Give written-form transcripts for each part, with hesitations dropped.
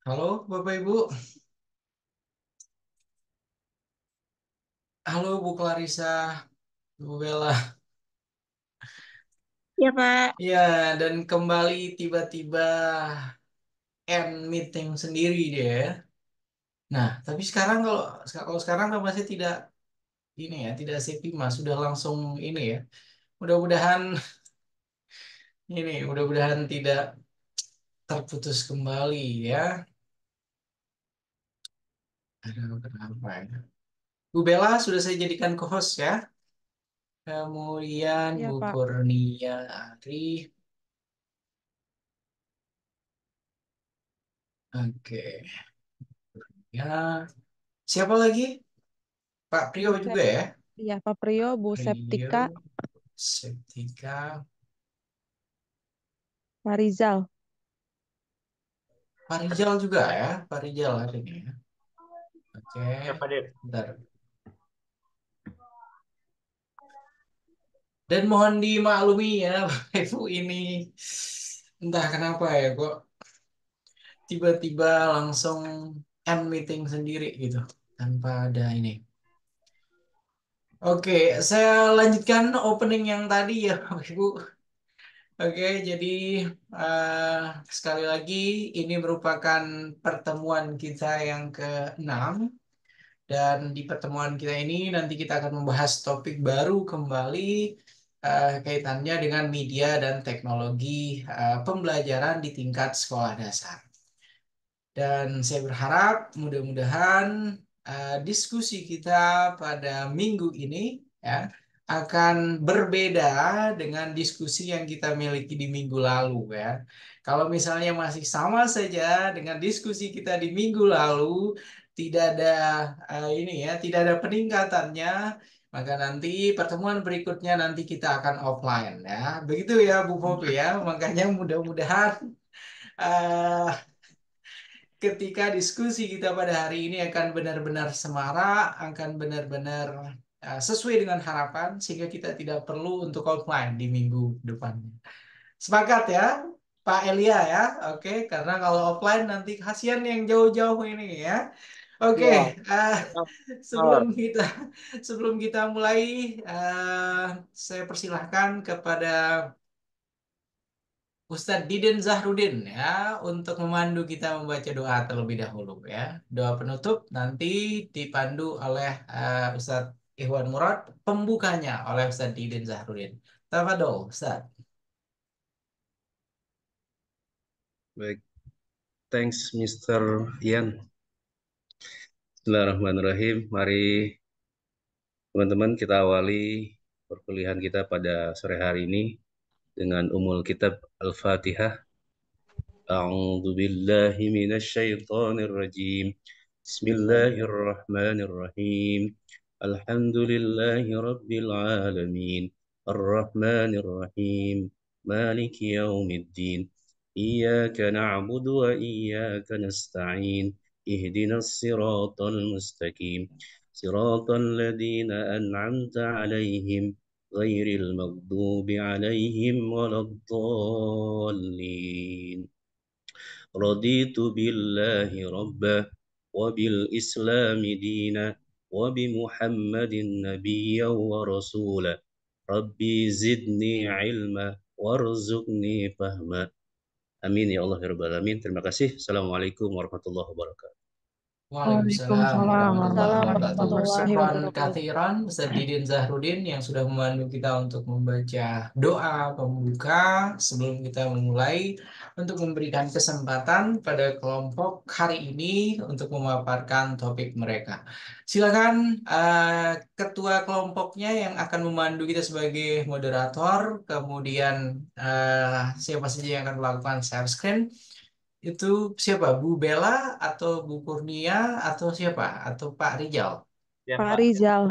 Halo Bapak Ibu, halo Bu Clarissa, Bu Bella. Ya Pak, Ya, dan kembali tiba-tiba end meeting sendiri dia. Ya. Nah, tapi sekarang kalau sekarang kan masih tidak ini ya, tidak Sepima, sudah langsung ini ya. Mudah-mudahan mudah-mudahan tidak terputus kembali ya. Aduh, kenapa ya? Bu Bella sudah saya jadikan co-host ya. Kemudian ya Bu Pak. Kurnia Ari. Oke. Ya, siapa lagi? Pak Prio Bu juga Sep, ya? ya Pak Prio, Bu Septika, Prio, Septika, Pak Rizal. Pak Rijal juga ya? Pak Rijal hari ini ya? Oke, Siapa dia? bentar. Dan mohon dimaklumi ya, Bapak Ibu ini entah kenapa ya kok tiba-tiba langsung end meeting sendiri gitu tanpa ada ini. Oke, saya lanjutkan opening yang tadi ya, Bapak Ibu. Oke, jadi eh, sekali lagi ini merupakan pertemuan kita yang ke-6 dan di pertemuan kita ini nanti kita akan membahas topik baru kembali kaitannya dengan media dan teknologi pembelajaran di tingkat sekolah dasar. Dan saya berharap mudah-mudahan diskusi kita pada minggu ini ya akan berbeda dengan diskusi yang kita miliki di minggu lalu ya. Kalau misalnya masih sama saja dengan diskusi kita di minggu lalu, tidak ada ini ya, tidak ada peningkatannya, maka nanti pertemuan berikutnya nanti kita akan offline ya. Begitu ya Bu Popi ya. Makanya mudah-mudahan eh, ketika diskusi kita pada hari ini akan benar-benar semarak, akan benar-benar sesuai dengan harapan, sehingga kita tidak perlu untuk offline di minggu depan. Sepakat ya, Pak Elia ya, oke? Karena kalau offline nanti kasihan yang jauh-jauh ini ya. Oke, Ya, eh, sebelum benar. kita sebelum kita mulai, saya persilahkan kepada Ustadz Diden Zahrudin ya untuk memandu kita membaca doa terlebih dahulu ya. Doa penutup nanti dipandu oleh Ustadz Ikhwan Murad, pembukanya oleh Ustadz Diden Zahrudin. Tafadol, Ustadz. Baik, thanks Mr. Ian. Bismillahirrahmanirrahim. Mari teman-teman kita awali perkuliahan kita pada sore hari ini dengan umul kitab Al-Fatihah. A'udzu billahi minasy syaithanir rajim. Bismillahirrahmanirrahim. Alhamdulillahi rabbil alamin. Ar-Rahmanir Rahim. Maliki yaumiddin. إياك نعبد وإياك نستعين اهدنا الصراط المستقيم صراط الذين أنعمت عليهم غير المغضوب عليهم ولا الضالين رضيت بالله ربا وبالإسلام دينا وبمحمد نبيا ورسولا ربي زدني علما وارزقني فهما. Amin ya Allah ya Rabbal Alamin. Terima kasih. Assalamualaikum warahmatullahi wabarakatuh. Waalaikumsalam Waalaikumsalam warahmatullahi wabarakatuh. warahmatullahi Syukran wabarakatuh. kathiran Ustaz Didin Zahrudin yang sudah membantu kita untuk membaca doa pembuka sebelum kita memulai untuk memberikan kesempatan pada kelompok hari ini untuk memaparkan topik mereka. Silakan ketua kelompoknya yang akan memandu kita sebagai moderator, kemudian siapa saja yang akan melakukan share screen. Itu siapa? Bu Bella atau Bu Kurnia atau siapa? Atau Pak Rijal? Ya, Pak Pak. Rizal.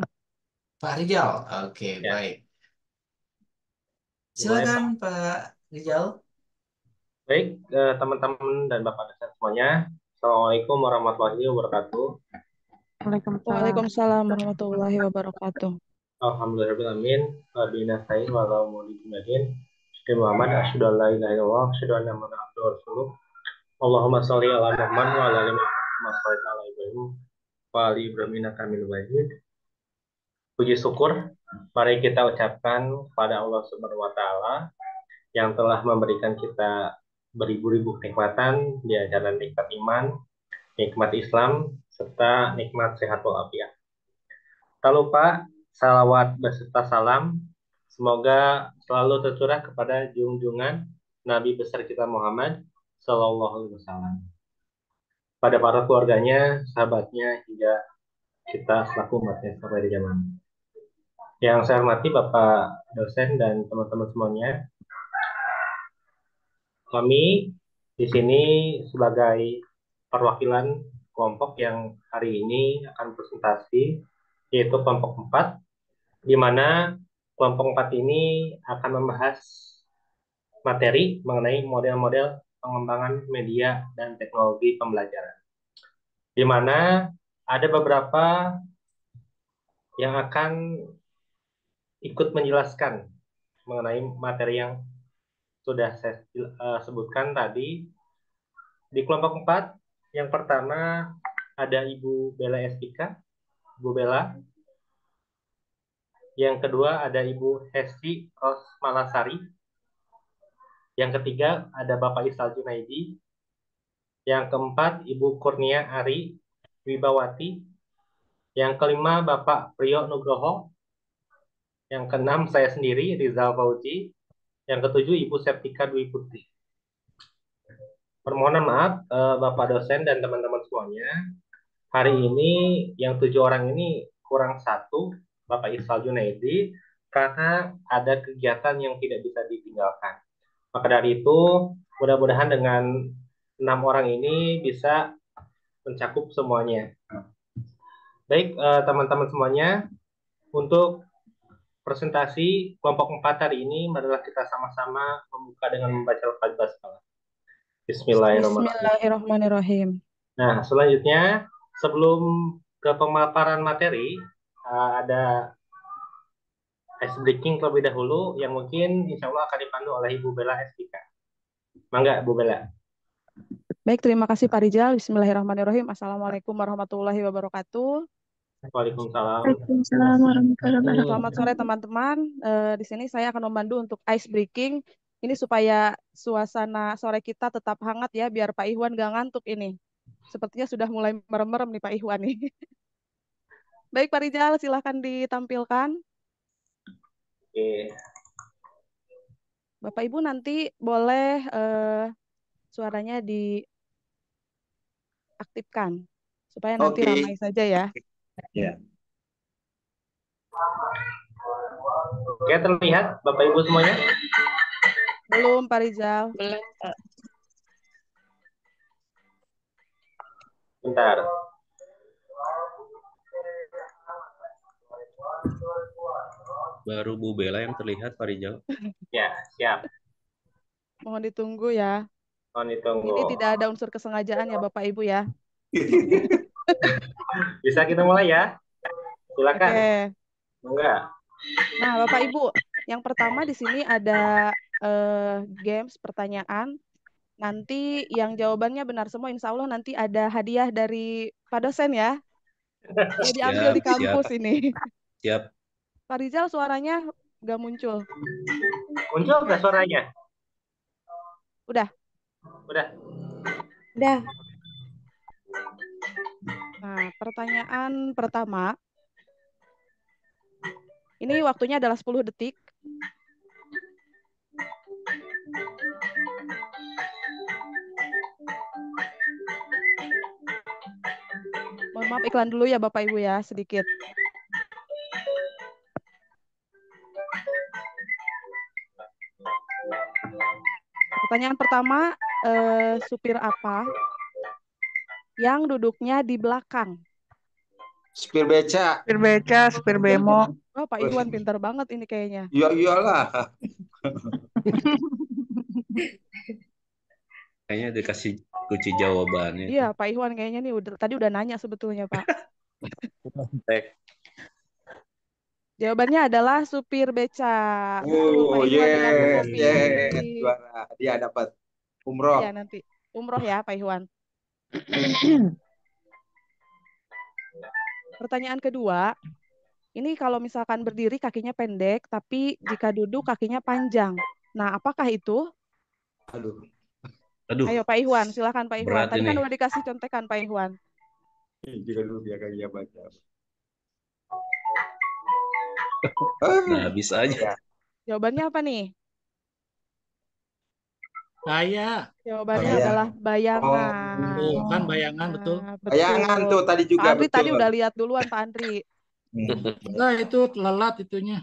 Pak Rijal. Oke, Ya, baik. dimulai, Silakan Pak. Pak Rijal. Baik, teman-teman dan Bapak dosen semuanya. Assalamualaikum warahmatullahi wabarakatuh. Waalaikumsalam. Waalaikumsalam warahmatullahi wabarakatuh. Alhamdulillahirrahmanirrahim. Bina sa'in wa ala maulidim ladin. Syekh Muhammad, asyhadu an la ilaha illallah, asyhadu anna Muhammadan abduhu wa rasuluh. Allahumma sholli ala Muhammad wa ala ali Muhammad kama shallaita ala Ibrahim wa ali Ibrahim innaka Hamidum Majid. Puji syukur mari kita ucapkan kepada Allah Subhanahu wa taala yang telah memberikan kita beribu-ribu kenikmatan di antara nikmat iman, nikmat Islam, serta nikmat sehat walafiat. Tak lupa salawat beserta salam semoga selalu tercurah kepada junjungan Nabi besar kita Muhammad Sallallahu Alaihi Wasallam, pada para keluarganya, sahabatnya, hingga kita selaku umatnya sampai di zaman. Yang saya hormati Bapak dosen dan teman-teman semuanya, kami di sini sebagai perwakilan kelompok yang hari ini akan presentasi, yaitu kelompok 4, di mana kelompok 4 ini akan membahas materi mengenai model-model pengembangan media dan teknologi pembelajaran, di mana ada beberapa yang akan ikut menjelaskan mengenai materi yang sudah saya sebutkan tadi. Di kelompok 4, yang pertama ada Ibu Bella Estika, Ibu Bella. Yang kedua ada Ibu Hesti Rosmalasari. Yang ketiga ada Bapak Isal Junaidi. Yang keempat Ibu Kurnia Ari Wibawati. Yang kelima Bapak Priyo Nugroho. Yang keenam saya sendiri Rizal Fauzi. Yang ketujuh Ibu Septika Dwi Putri. Permohonan maaf Bapak dosen dan teman-teman semuanya, hari ini yang 7 orang ini kurang satu, Bapak Isal Junaidi, karena ada kegiatan yang tidak bisa ditinggalkan. Maka dari itu, mudah-mudahan dengan 6 orang ini bisa mencakup semuanya. Baik, teman-teman semuanya, untuk presentasi kelompok 4 hari ini, marilah kita sama-sama membuka dengan membaca Al-Fatihah Basmalah. Bismillahirrahmanirrahim. Bismillahirrahmanirrahim. Nah, selanjutnya, sebelum ke pemaparan materi, ada ice breaking terlebih dahulu yang mungkin insya Allah akan dipandu oleh Ibu Bella Estika. Mangga, Bu Bella. Baik, terima kasih Pak Rizal. Bismillahirrahmanirrahim. Assalamualaikum warahmatullahi wabarakatuh. Waalaikumsalam. Waalaikumsalam warahmatullahi wabarakatuh. Selamat sore teman-teman. Di sini saya akan memandu untuk ice breaking. Ini supaya suasana sore kita tetap hangat ya, biar Pak Ikhwan gak ngantuk ini. Sepertinya sudah mulai merem-merem nih Pak Ikhwan nih. Baik Pak Rizal, silahkan ditampilkan. Oke. Bapak Ibu nanti boleh suaranya diaktifkan supaya nanti ramai saja ya. Ya. Oke, terlihat Bapak Ibu semuanya? Belum Pak Rizal. Belum, Pak. Bentar. Baru Bu Bella yang terlihat, Pak Rijal. Ya, siap. Mohon ditunggu ya. Mohon ditunggu. Ini tidak ada unsur kesengajaan ya Bapak Ibu ya. Bisa kita mulai ya? Silakan. Oke. Enggak. Nah, Bapak Ibu, yang pertama di sini ada games pertanyaan. Nanti yang jawabannya benar semua, insya Allah nanti ada hadiah dari Pak dosen ya. Dia diambil di kampus ini. Siap. Pak Rizal suaranya nggak muncul. Muncul nggak suaranya? Udah. Udah. Udah. Nah, pertanyaan pertama. Ini waktunya adalah 10 detik. Mohon maaf iklan dulu ya Bapak Ibu ya, sedikit. Pertanyaan pertama, supir apa yang duduknya di belakang? Supir beca. Supir beca, supir bemo. Oh, Pak Iwan pintar banget ini kayaknya. Ya iyalah. Kayaknya dikasih kunci jawabannya. Iya, Pak Iwan kayaknya nih tadi udah nanya sebetulnya, Pak. Jawabannya adalah supir beca. Betul, Pak Iwan dengan kopi. Juara. Dia dapat umroh. Iya, nanti. umroh ya, Pak Ikhwan. Pertanyaan kedua, ini kalau misalkan berdiri kakinya pendek, tapi jika duduk kakinya panjang. Nah, apakah itu? Aduh. Aduh, Ayo Pak Ikhwan, silakan Pak Ikhwan. berat Tadi kan ini. udah dikasih contekan Pak Ikhwan. Jika dulu dia kayak baca. Nah, bisa aja. Ya. Jawabannya apa nih? Saya. Jawabannya Bayang. adalah bayangan. Tuh, kan bayangan betul. Nah, Bayangan betul. tuh tadi Pak juga Andri betul. tadi udah lihat duluan Pak Andri. Enggak, itu lelat itunya.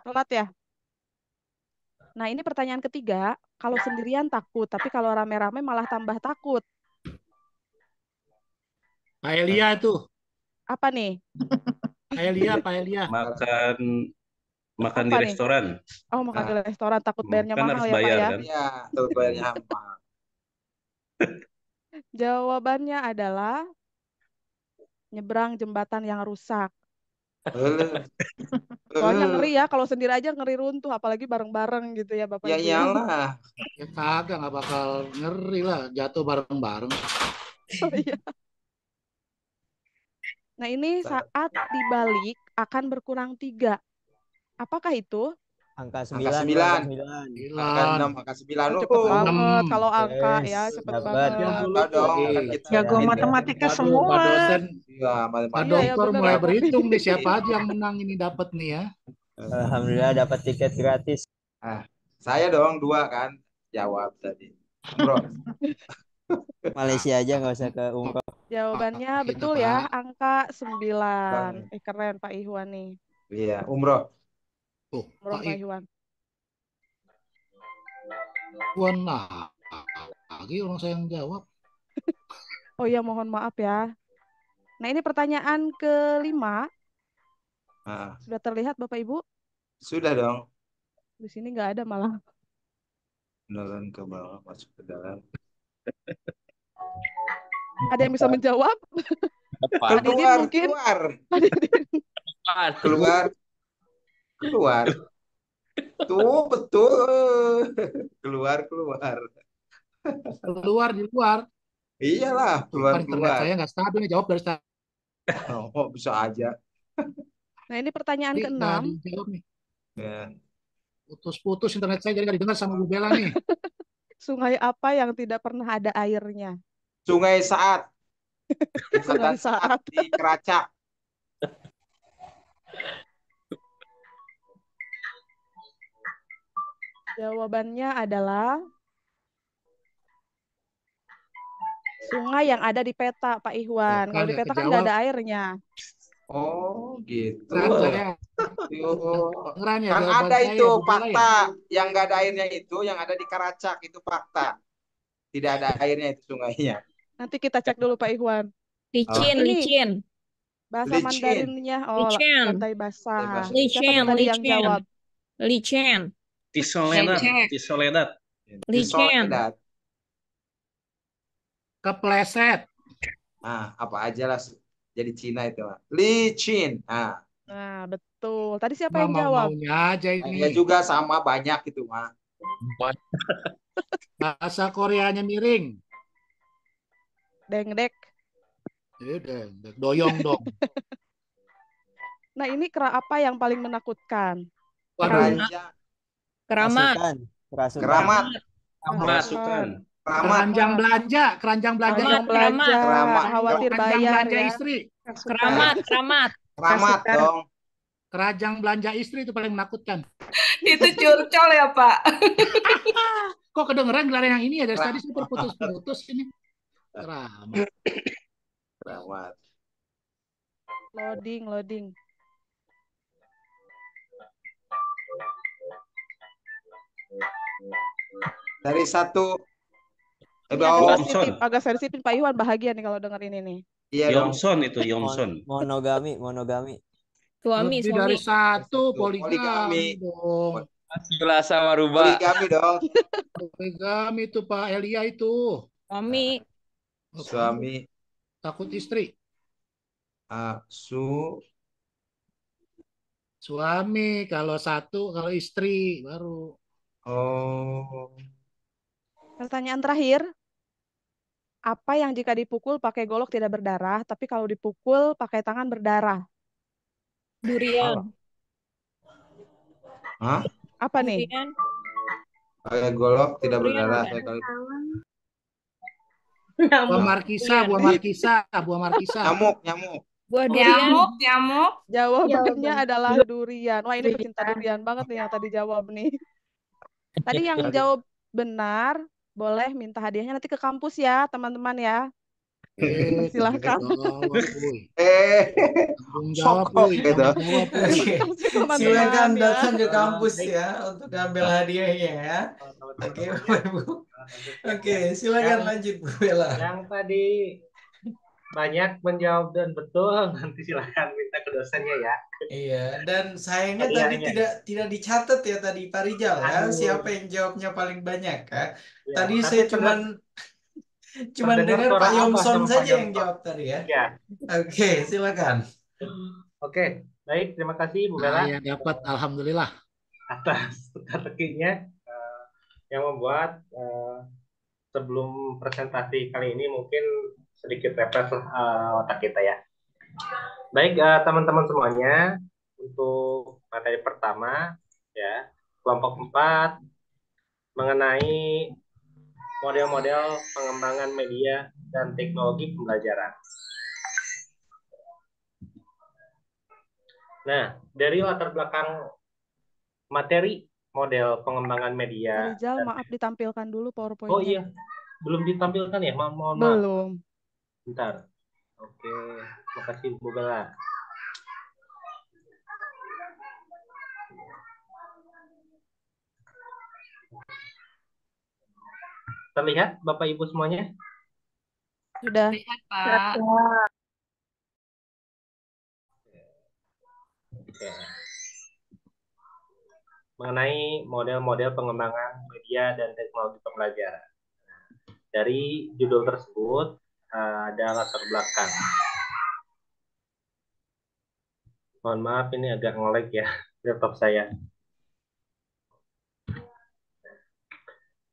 Telat ya? Nah, ini pertanyaan ketiga. Kalau sendirian takut, tapi kalau rame-rame malah tambah takut. Pak Elia itu. Apa nih? Pak Elia, Pak Elia. Makan di Apa nih? restoran. Oh, makan di restoran takut bayarnya Kan mahal harus ya, Pak bayar ya? kan? Iya, tuh bayarnya mahal. Jawabannya adalah nyebrang jembatan yang rusak. Soalnya ngeri ya, kalau sendiri aja ngeri runtuh, apalagi bareng-bareng gitu ya Bapak Ya Ibu ya. iyalah. Ya kagak, nggak bakal ngeri lah. Jatuh bareng-bareng. Oh, iya. Nah, ini saat dibalik akan berkurang 3. Apakah itu? Angka Angka 9, 9. 9. Angka 6, angka 9. Oh, cepet banget. Kalau angka Yes, ya, cepet dapat. banget. Enggak dong, kan kita Jago ini. matematika Waduh, semua. Pak dosen, Iya, Pak matematika. Iya, ya dokter bener mulai ya, Popi. berhitung nih siapa aja yang menang ini dapat nih ya. Alhamdulillah dapat tiket gratis. Ah, saya dong 2 kan jawab tadi. Bro. Malaysia aja nggak usah ke umroh. Jawabannya Kita, betul ya, Pak. angka 9. Bang. Keren Pak Ikhwan nih. Iya, umroh. Tuh, Umroh Pak Pak Ikhwan. Iwan lagi orang saya yang jawab. Oh iya, mohon maaf ya. Nah, ini pertanyaan kelima. Nah, Sudah terlihat Bapak Ibu? sudah dong. Di sini nggak ada malah. Menurun ke bawah, masuk ke dalam. Ada yang bisa menjawab? Pak Didin Keluar, mungkin? keluar. Pak Didin. Keluar. Keluar. Tuh, betul. Keluar, keluar. Keluar di luar. Iyalah, keluar, Kan internet keluar. saya nggak stabil nih, jawab dari tadi. Oh, bisa aja. Nah, ini pertanyaan Nggak ke-6. dijawab nih. Ya. Putus-putus internet saya jadi nggak didengar sama Bu Bella nih. Sungai apa yang tidak pernah ada airnya? Sungai Saat. Sungai Bukan Saat Saat. di Keracak. Jawabannya adalah sungai yang ada di peta, Pak Ikhwan. Tuh, Kalau kan di nggak peta kan nggak kejawab. ada airnya. Oh, gitu. Kan saya Yuh. kedengeran ya Kan jawaban ada saya itu Bu Bella ya. fakta. Yang nggak ada airnya itu, yang ada di Keracak itu fakta. Tidak ada airnya itu sungainya. Nanti kita cek dulu Pak Ikhwan. Licin, Ini licin, bahasa Licin. Mandarinnya licin, lantai basah. Siapa licin, nih tadi yang licin, jawab? licin, Tisoledat, Cek. tisoledat. Di licin. Soledad. Kepleset. Ah, apa aja lah. Jadi Cina itu mah. Licin. Ah, Nah, betul. Tadi siapa yang jawab? Mau-maunya aja ini. ya juga sama banyak itu mah. Bahasa Koreanya miring. Dengdek. Doyong dong. Nah, ini kera apa yang paling menakutkan? Waduh, Keranjang. Keramat, Kerasukan. Keramat. Masukan. Keramat. keranjang belanja Keranjang Keramat, belanja, keramat. khawatir keranjang bayar belanja ya. istri. keramat, keramat. Keramat dong. Keranjang belanja istri itu paling menakutkan. Itu curcol ya, Pak. Kok kedengeran gelaran yang ini ya dari tadi saya terputus-putus ini. Keramat. Keramat. Loading. Dari satu. Ini agak Oh, sensitif, agak sensitif. Pak Iwan bahagia nih kalau denger ini nih. iya dong. Yongson itu, Yongson. Monogami. Suami, Lebih dari suami. satu Poligami. poligami dong. Jelas sama Ruba. Poligami dong. Poligami itu Pak Elia itu. Suami, Suami. Takut istri. Suami kalau satu, kalau istri baru. Oh. Pertanyaan terakhir, apa yang jika dipukul pakai golok tidak berdarah, tapi kalau dipukul pakai tangan berdarah? Durian. Hah? Apa nih? Durian. Pakai golok tidak Durian berdarah. bukan? Buah Nyamuk. markisa, Durian. buah markisa, buah markisa. Nyamuk. Buah durian. Nyamuk. Jawabannya adalah durian. Wah, ini pecinta durian banget nih yang tadi jawab nih. Tadi yang jawab benar, boleh minta hadiahnya nanti ke kampus ya, teman-teman ya. Silahkan. Jawab, Uy. Tanggung jawab, Sokok Uy. gitu. Tanggung jawab, Uy. Oke, Kasih teman-teman silakan ya. datang ke kampus Baik. ya untuk ambil hadiahnya ya. Oke, Teman-teman Bapak Ibu. Oke, silakan Yang- lanjut Bu Bella. Yang tadi banyak menjawab dan betul, nanti silakan minta ke dosennya ya. Iya, dan sayangnya tadi Hadiahnya. tidak dicatat ya tadi Pak Rijal ya, Aduh. siapa yang jawabnya paling banyak ya. Ya, Tadi tapi saya cuman terdengar dengar suara Pak Abah Yomson sama Pak saja yang Yomson. jawab tadi ya. Ya, Oke, silakan. oke. Baik, terima kasih Bu Bella Saya dapat, alhamdulillah. atas teka-tekinya yang membuat sebelum presentasi kali ini mungkin sedikit refresh otak kita ya. Baik, teman-teman semuanya, untuk materi pertama ya, kelompok 4 mengenai model-model pengembangan media dan teknologi pembelajaran. Nah, dari latar belakang materi model pengembangan media. Pak Rizal, maaf ditampilkan dulu Oh PowerPoint-nya. iya, belum ditampilkan ya? Mohon maaf. Belum. Bentar. Oke, makasih Bu Bella. Terlihat Bapak Ibu semuanya? Sudah. Lihat, Pak. Oke. Mengenai model-model pengembangan media dan teknologi pembelajaran. Dari judul tersebut ada latar belakang. Mohon maaf ini agak nge-lag ya laptop saya.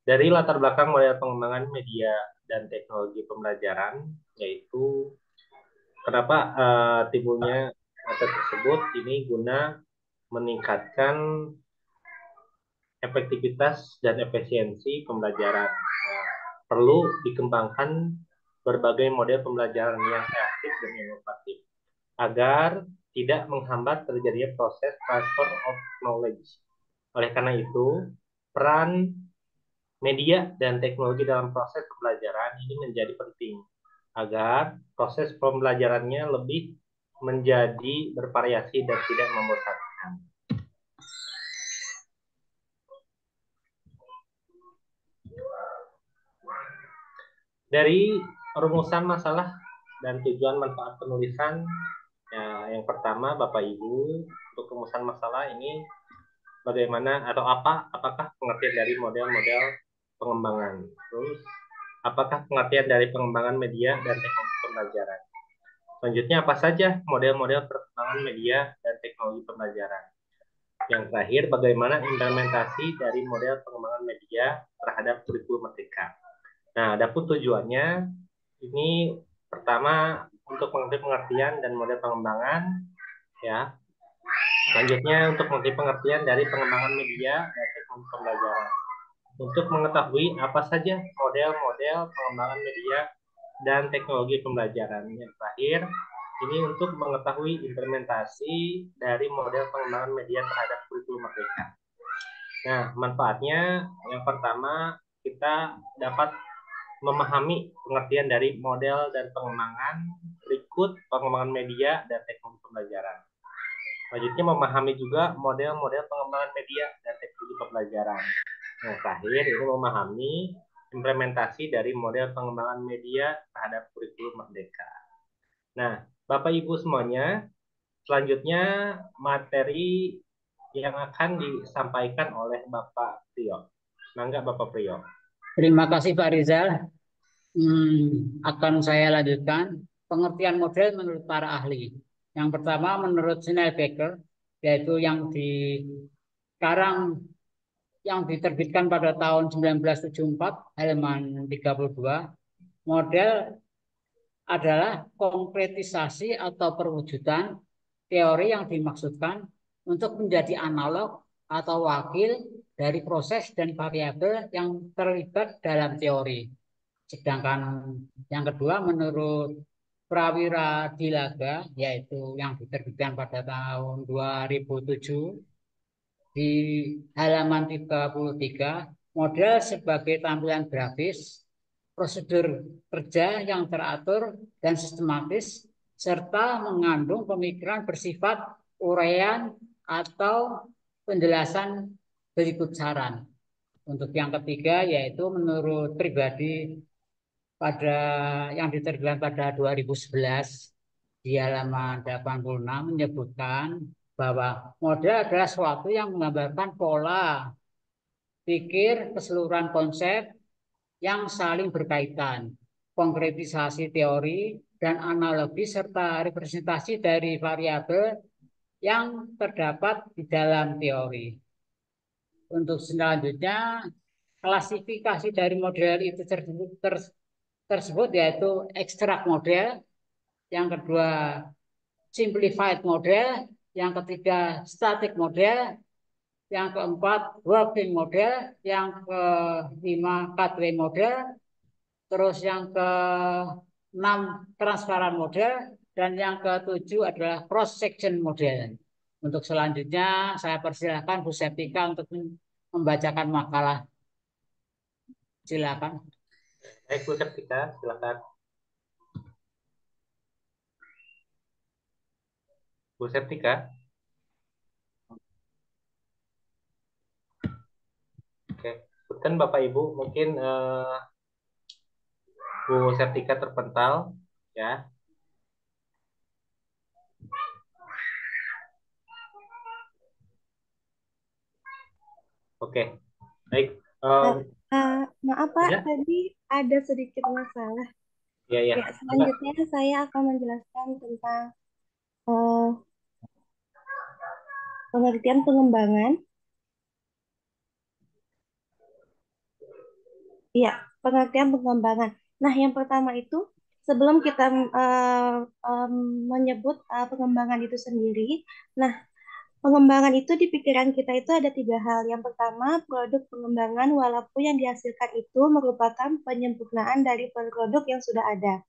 Dari latar belakang model pengembangan media dan teknologi pembelajaran, yaitu kenapa timbulnya metode tersebut ini guna meningkatkan efektivitas dan efisiensi pembelajaran. Perlu dikembangkan berbagai model pembelajaran yang kreatif dan inovatif agar tidak menghambat terjadinya proses transfer of knowledge. Oleh karena itu, peran media dan teknologi dalam proses pembelajaran ini menjadi penting agar proses pembelajarannya lebih menjadi bervariasi dan tidak membosankan. Dari rumusan masalah dan tujuan manfaat penulisan, ya, yang pertama Bapak Ibu, untuk rumusan masalah ini bagaimana atau apakah pengertian dari model-model pengembangan, terus apakah pengertian dari pengembangan media dan teknologi pembelajaran. Selanjutnya apa saja model-model perkembangan media dan teknologi pembelajaran. Yang terakhir bagaimana implementasi dari model pengembangan media terhadap kurikulum merdeka. Nah, adapun tujuannya ini pertama untuk mengerti pengertian dan model pengembangan ya. Selanjutnya untuk mengerti pengertian dari pengembangan media dan teknologi pembelajaran. Untuk mengetahui apa saja model-model pengembangan media dan teknologi pembelajaran. Yang terakhir, ini untuk mengetahui implementasi dari model pengembangan media terhadap kurikulum merdeka. Nah, manfaatnya yang pertama kita dapat memahami pengertian dari model dan pengembangan berikut pengembangan media dan teknologi pembelajaran. Selanjutnya memahami juga model-model pengembangan media dan teknologi pembelajaran. Yang terakhir ini memahami implementasi dari model pengembangan media terhadap kurikulum merdeka. Nah, Bapak Ibu semuanya, selanjutnya materi yang akan disampaikan oleh Bapak Priyo. Mangga Bapak Priyo. Terima kasih Pak Rizal. Akan saya lanjutkan pengertian model menurut para ahli. Yang pertama menurut Schnellbaker, yaitu yang yang diterbitkan pada tahun 1974 halaman 32, model adalah konkretisasi atau perwujudan teori yang dimaksudkan untuk menjadi analog atau wakil dari proses dan variabel yang terlibat dalam teori. Sedangkan yang kedua menurut Prawira Dilaga, yaitu yang diterbitkan pada tahun 2007 di halaman 33, model sebagai tampilan grafis, prosedur kerja yang teratur dan sistematis, serta mengandung pemikiran bersifat uraian atau penjelasan berikut saran. Untuk yang ketiga yaitu menurut pribadi pada yang diterbitkan pada 2011 di halaman 86 menyebutkan bahwa model adalah suatu yang menggambarkan pola pikir keseluruhan konsep yang saling berkaitan, konkretisasi teori dan analogi serta representasi dari variabel yang terdapat di dalam teori. Untuk selanjutnya, klasifikasi dari model itu tersebut yaitu ekstrak model, yang kedua simplified model, yang ketiga static model, yang keempat working model, yang kelima pathway model, terus yang keenam transparan model, dan yang ketujuh adalah cross section model. Untuk selanjutnya saya persilahkan Bu Septika untuk membacakan makalah. Silakan. Baik Bu Septika, silakan. Bu Septika. Oke, kan Bapak Ibu mungkin Bu Septika terpental, ya. Oke, baik. Maaf Pak, Ya? tadi ada sedikit masalah. Ya, ya. Ya, selanjutnya saya akan menjelaskan tentang pengertian pengembangan. Ya, pengertian pengembangan. Nah, yang pertama itu sebelum kita menyebut pengembangan itu sendiri, nah pengembangan itu di pikiran kita itu ada tiga hal. Yang pertama, produk pengembangan walaupun yang dihasilkan itu merupakan penyempurnaan dari produk yang sudah ada.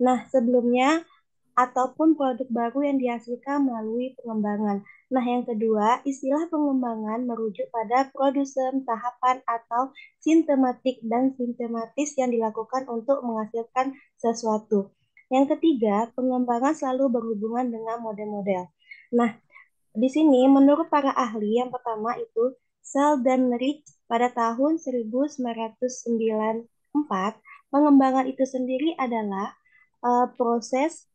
Nah, sebelumnya ataupun produk baru yang dihasilkan melalui pengembangan. Nah, yang kedua, istilah pengembangan merujuk pada produsen, tahapan, atau sistematik dan sistematis yang dilakukan untuk menghasilkan sesuatu. Yang ketiga, pengembangan selalu berhubungan dengan model-model. Nah, di sini menurut para ahli yang pertama itu Seldenrich pada tahun 1994, pengembangan itu sendiri adalah proses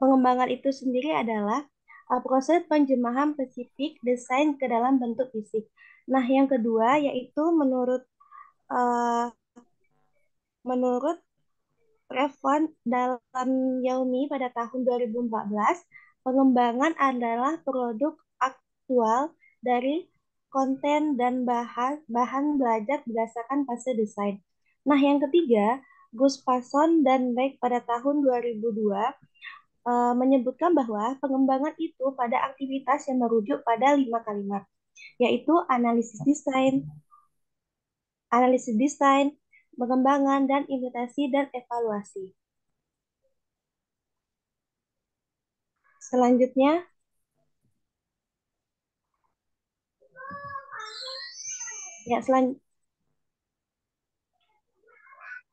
pengembangan itu sendiri adalah proses penjemahan spesifik desain ke dalam bentuk fisik. Nah, yang kedua yaitu uh, menurut Revon dalam Yaumi pada tahun 2014, pengembangan adalah produk aktual dari konten dan bahan belajar berdasarkan fase desain. Nah, yang ketiga, Gus Passon dan Beck pada tahun 2002 menyebutkan bahwa pengembangan itu pada aktivitas yang merujuk pada 5 kalimat, yaitu analisis desain, pengembangan, dan imitasi dan evaluasi. Selanjutnya,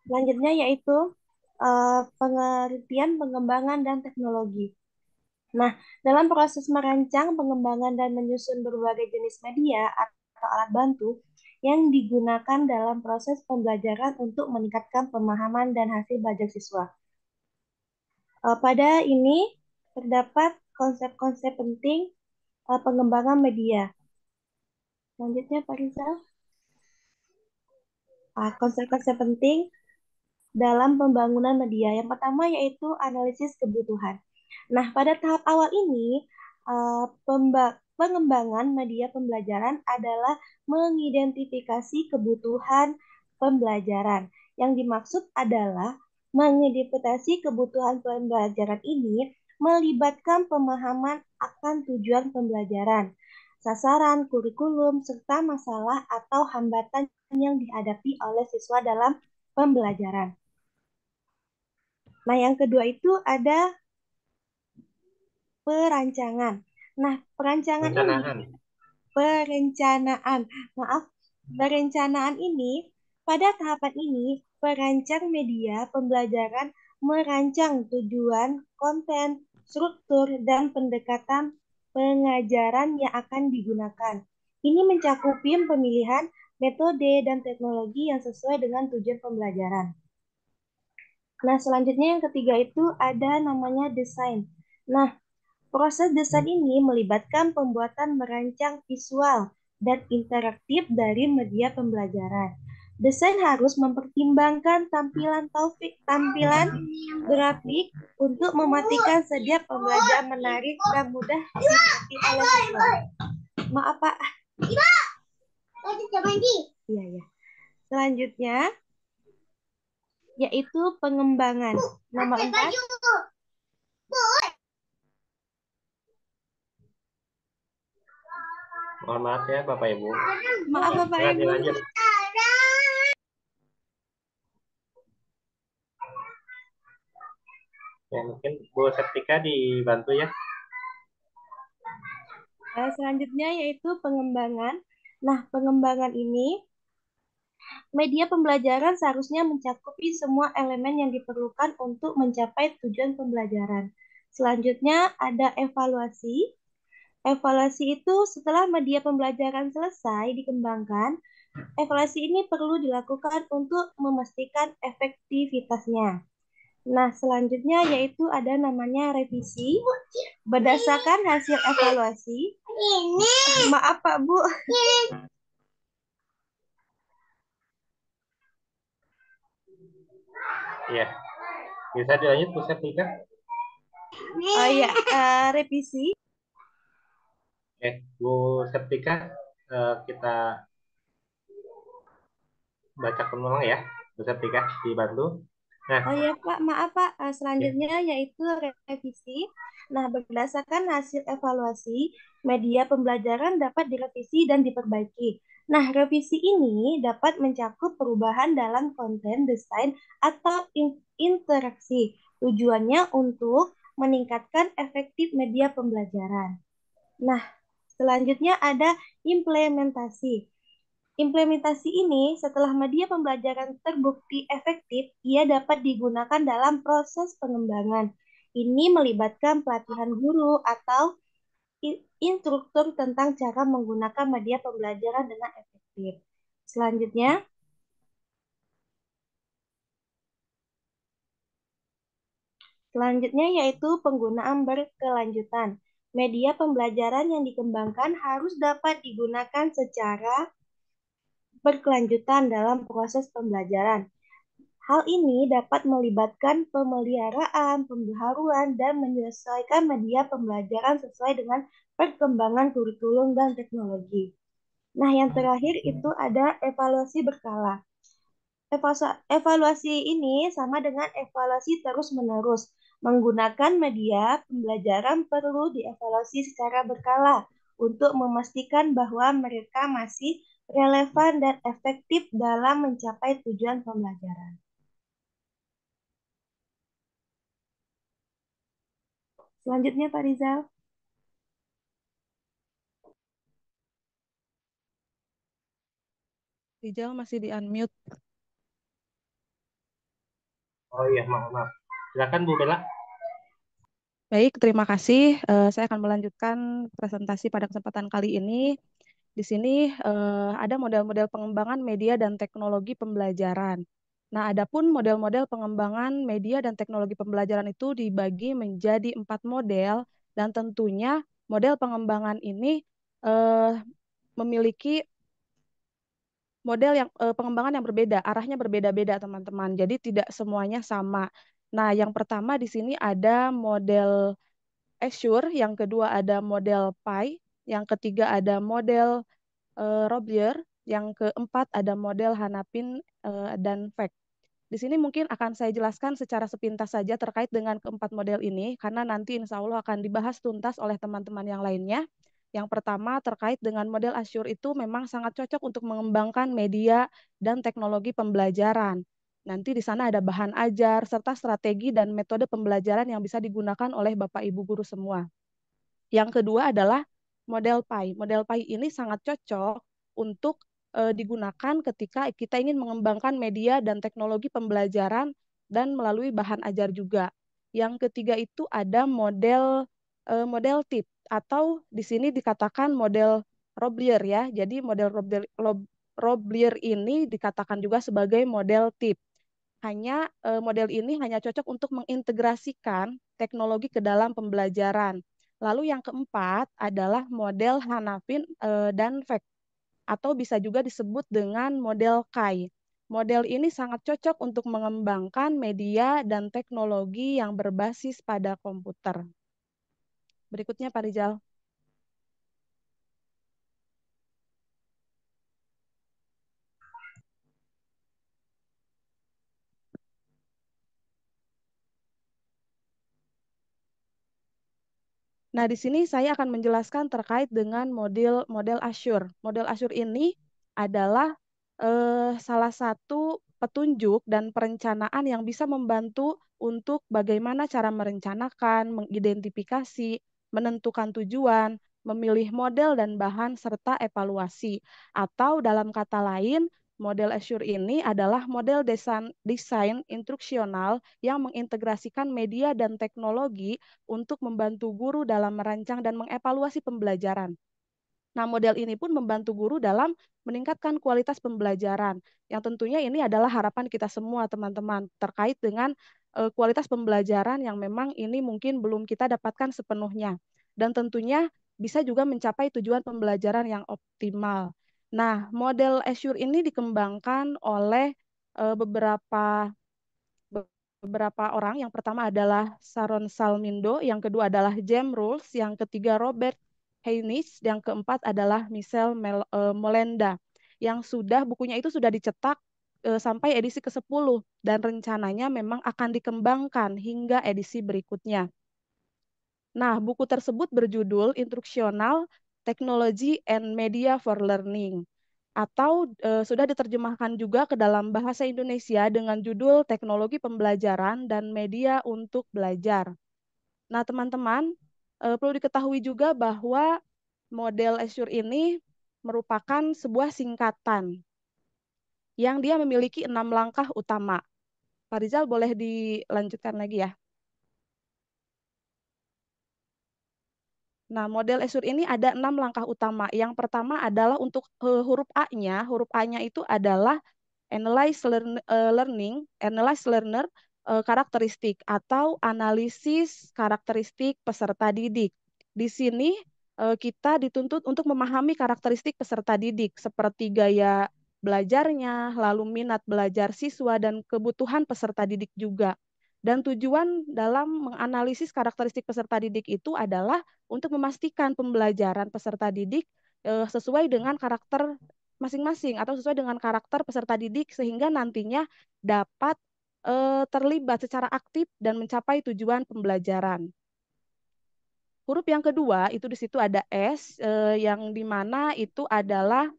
selanjutnya yaitu pengertian pengembangan dan teknologi. Nah, dalam proses merancang, pengembangan, dan menyusun berbagai jenis media atau alat bantu yang digunakan dalam proses pembelajaran untuk meningkatkan pemahaman dan hasil belajar siswa. Pada ini terdapat konsep-konsep penting pengembangan media. Selanjutnya, Pak Rizal. Konsep-konsep penting dalam pembangunan media. Yang pertama yaitu analisis kebutuhan. Nah, pada tahap awal ini, pengembangan media pembelajaran adalah mengidentifikasi kebutuhan pembelajaran. Yang dimaksud adalah mengidentifikasi kebutuhan pembelajaran ini melibatkan pemahaman akan tujuan pembelajaran, sasaran, kurikulum, serta masalah atau hambatan yang dihadapi oleh siswa dalam pembelajaran. Nah, yang kedua itu ada perancangan. Nah, perencanaan ini pada tahapan ini perancang media pembelajaran merancang tujuan, konten, struktur, dan pendekatan pengajaran yang akan digunakan. Ini mencakupi pemilihan metode dan teknologi yang sesuai dengan tujuan pembelajaran. Nah, selanjutnya yang ketiga itu ada namanya desain. Nah, proses desain ini melibatkan pembuatan merancang visual dan interaktif dari media pembelajaran. Desain harus mempertimbangkan tampilan grafik untuk memastikan setiap pembelajaran menarik dan mudah dimengerti oleh siswa. Maaf, Pak. Iya, ya. Selanjutnya yaitu pengembangan. Nomor 4. Mohon maaf ya Bapak Ibu. Maaf Bapak Ibu. Lanjut. Ya, mungkin Bu Septika dibantu ya. Selanjutnya yaitu pengembangan. Nah, pengembangan ini media pembelajaran seharusnya mencakupi semua elemen yang diperlukan untuk mencapai tujuan pembelajaran. Selanjutnya ada evaluasi. Evaluasi itu setelah media pembelajaran selesai dikembangkan, evaluasi ini perlu dilakukan untuk memastikan efektivitasnya. Nah, selanjutnya yaitu ada namanya revisi. Berdasarkan hasil evaluasi, maaf Pak Bu. Iya. Bisa dilanjut Bu Septika? Oh iya, revisi. Oke, Bu Septika, kita bacakan ulang ya, Bu Septika, dibantu. Nah. Oh iya Pak, maaf Pak. Selanjutnya yaitu revisi. Nah, berdasarkan hasil evaluasi, media pembelajaran dapat direvisi dan diperbaiki. Nah, revisi ini dapat mencakup perubahan dalam konten, desain, atau interaksi. Tujuannya untuk meningkatkan efektif media pembelajaran. Nah, selanjutnya ada implementasi. Implementasi ini setelah media pembelajaran terbukti efektif, ia dapat digunakan dalam proses pengembangan. Ini melibatkan pelatihan guru atau instruktur tentang cara menggunakan media pembelajaran dengan efektif. Selanjutnya yaitu penggunaan berkelanjutan. Media pembelajaran yang dikembangkan harus dapat digunakan secara berkelanjutan dalam proses pembelajaran. Hal ini dapat melibatkan pemeliharaan, pembaharuan, dan menyesuaikan media pembelajaran sesuai dengan perkembangan kurikulum dan teknologi. Nah, yang terakhir itu ada evaluasi berkala. Evaluasi ini sama dengan evaluasi terus-menerus. Menggunakan media pembelajaran perlu dievaluasi secara berkala untuk memastikan bahwa mereka masih relevan dan efektif dalam mencapai tujuan pembelajaran. Selanjutnya Pak Rizal. Rizal masih di-unmute. Oh iya, maaf. Silakan Bu Bella. Baik, terima kasih. Saya akan melanjutkan presentasi pada kesempatan kali ini. Di sini ada model-model pengembangan media dan teknologi pembelajaran. Nah, adapun model-model pengembangan media dan teknologi pembelajaran itu dibagi menjadi 4 model, dan tentunya model pengembangan ini memiliki model yang pengembangan yang berbeda, arahnya berbeda-beda teman-teman. Jadi tidak semuanya sama. Nah, yang pertama di sini ada model Azure, yang kedua ada model Pi, yang ketiga ada model Roblier, yang keempat ada model Hanapin dan Fek. Di sini mungkin akan saya jelaskan secara sepintas saja terkait dengan keempat model ini, karena nanti insya Allah akan dibahas tuntas oleh teman-teman yang lainnya. Yang pertama terkait dengan model Azure itu memang sangat cocok untuk mengembangkan media dan teknologi pembelajaran. Nanti di sana ada bahan ajar, serta strategi dan metode pembelajaran yang bisa digunakan oleh Bapak Ibu guru semua. Yang kedua adalah model Pi. Model Pi ini sangat cocok untuk digunakan ketika kita ingin mengembangkan media dan teknologi pembelajaran dan melalui bahan ajar juga. Yang ketiga itu ada model TIP atau di sini dikatakan model Roblier ya. Jadi model Roblier ini dikatakan juga sebagai model TIP. Model ini hanya cocok untuk mengintegrasikan teknologi ke dalam pembelajaran. Lalu yang keempat adalah model Hanafin dan Fek atau bisa juga disebut dengan model Kai. Model ini sangat cocok untuk mengembangkan media dan teknologi yang berbasis pada komputer. Berikutnya Pak Rizal. Nah, di sini saya akan menjelaskan terkait dengan model Azure. Model Azure ini adalah salah satu petunjuk dan perencanaan yang bisa membantu untuk bagaimana cara merencanakan, mengidentifikasi, menentukan tujuan, memilih model dan bahan, serta evaluasi. Atau dalam kata lain, model Azure ini adalah model desain instruksional yang mengintegrasikan media dan teknologi untuk membantu guru dalam merancang dan mengevaluasi pembelajaran. Nah, model ini pun membantu guru dalam meningkatkan kualitas pembelajaran. Yang tentunya ini adalah harapan kita semua, teman-teman, terkait dengan kualitas pembelajaran yang memang ini mungkin belum kita dapatkan sepenuhnya. Dan tentunya bisa juga mencapai tujuan pembelajaran yang optimal. Nah, model Azure ini dikembangkan oleh beberapa orang. Yang pertama adalah Sharon Salmindo, yang kedua adalah James Rawls, yang ketiga Robert Haynes, yang keempat adalah Michel Molenda, yang bukunya itu sudah dicetak sampai edisi ke-10 dan rencananya memang akan dikembangkan hingga edisi berikutnya. Nah, buku tersebut berjudul Instruksional Technology and Media for Learning atau sudah diterjemahkan juga ke dalam bahasa Indonesia dengan judul Teknologi Pembelajaran dan Media untuk Belajar. Nah, teman-teman, perlu diketahui juga bahwa model Azure ini merupakan sebuah singkatan yang dia memiliki 6 langkah utama. Pak Rizal boleh dilanjutkan lagi ya. Nah, model Azure ini ada 6 langkah utama. Yang pertama adalah untuk huruf A-nya. Huruf A-nya itu adalah analyze learner karakteristik atau analisis karakteristik peserta didik. Di sini kita dituntut untuk memahami karakteristik peserta didik seperti gaya belajarnya, lalu minat belajar siswa dan kebutuhan peserta didik juga. Dan tujuan dalam menganalisis karakteristik peserta didik itu adalah untuk memastikan pembelajaran peserta didik sesuai dengan karakter masing-masing atau sesuai dengan karakter peserta didik sehingga nantinya dapat terlibat secara aktif dan mencapai tujuan pembelajaran. Huruf yang kedua itu di situ ada S yang dimana itu adalah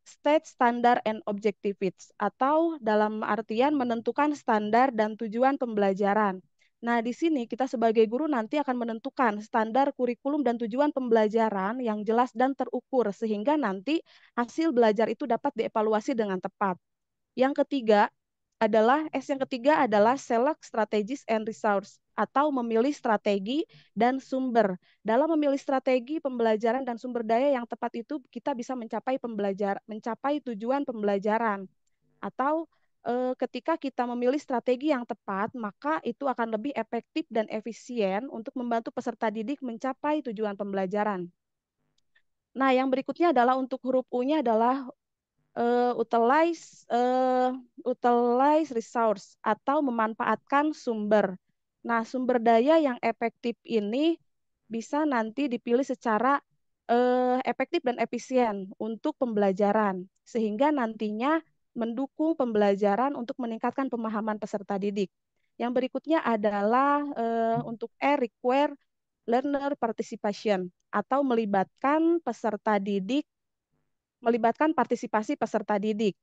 State Standard and Objectives atau dalam artian menentukan standar dan tujuan pembelajaran. Nah, di sini kita sebagai guru nanti akan menentukan standar kurikulum dan tujuan pembelajaran yang jelas dan terukur sehingga nanti hasil belajar itu dapat dievaluasi dengan tepat. Yang ketiga adalah select strategies and resource atau memilih strategi dan sumber. Dalam memilih strategi pembelajaran dan sumber daya yang tepat itu kita bisa mencapai tujuan pembelajaran. Atau ketika kita memilih strategi yang tepat, maka itu akan lebih efektif dan efisien untuk membantu peserta didik mencapai tujuan pembelajaran. Nah, yang berikutnya adalah untuk huruf U-nya adalah utilize resource atau memanfaatkan sumber. Nah, sumber daya yang efektif ini bisa nanti dipilih secara efektif dan efisien untuk pembelajaran, sehingga nantinya mendukung pembelajaran untuk meningkatkan pemahaman peserta didik. Yang berikutnya adalah untuk require learner participation atau melibatkan peserta didik, melibatkan partisipasi peserta didik,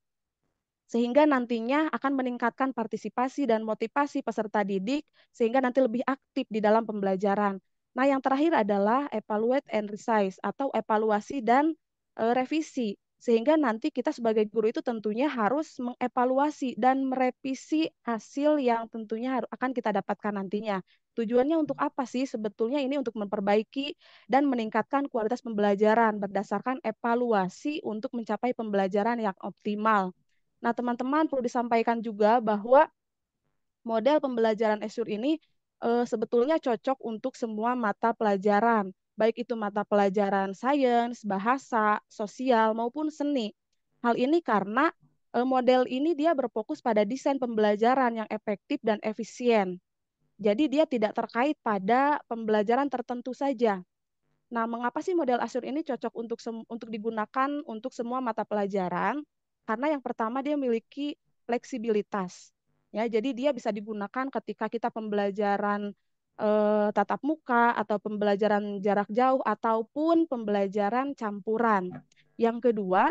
sehingga nantinya akan meningkatkan partisipasi dan motivasi peserta didik sehingga nanti lebih aktif di dalam pembelajaran. Nah, yang terakhir adalah evaluate and revise atau evaluasi dan revisi. Sehingga nanti kita sebagai guru itu tentunya harus mengevaluasi dan merevisi hasil yang tentunya akan kita dapatkan nantinya. Tujuannya untuk apa sih? Sebetulnya ini untuk memperbaiki dan meningkatkan kualitas pembelajaran berdasarkan evaluasi untuk mencapai pembelajaran yang optimal. Nah, teman-teman perlu disampaikan juga bahwa model pembelajaran Azure ini sebetulnya cocok untuk semua mata pelajaran, baik itu mata pelajaran sains, bahasa, sosial, maupun seni. Hal ini karena model ini dia berfokus pada desain pembelajaran yang efektif dan efisien. Jadi dia tidak terkait pada pembelajaran tertentu saja. Nah, mengapa sih model Azure ini cocok untuk digunakan untuk semua mata pelajaran? Karena yang pertama dia memiliki fleksibilitas. Ya, jadi dia bisa digunakan ketika kita pembelajaran tatap muka atau pembelajaran jarak jauh ataupun pembelajaran campuran. Yang kedua,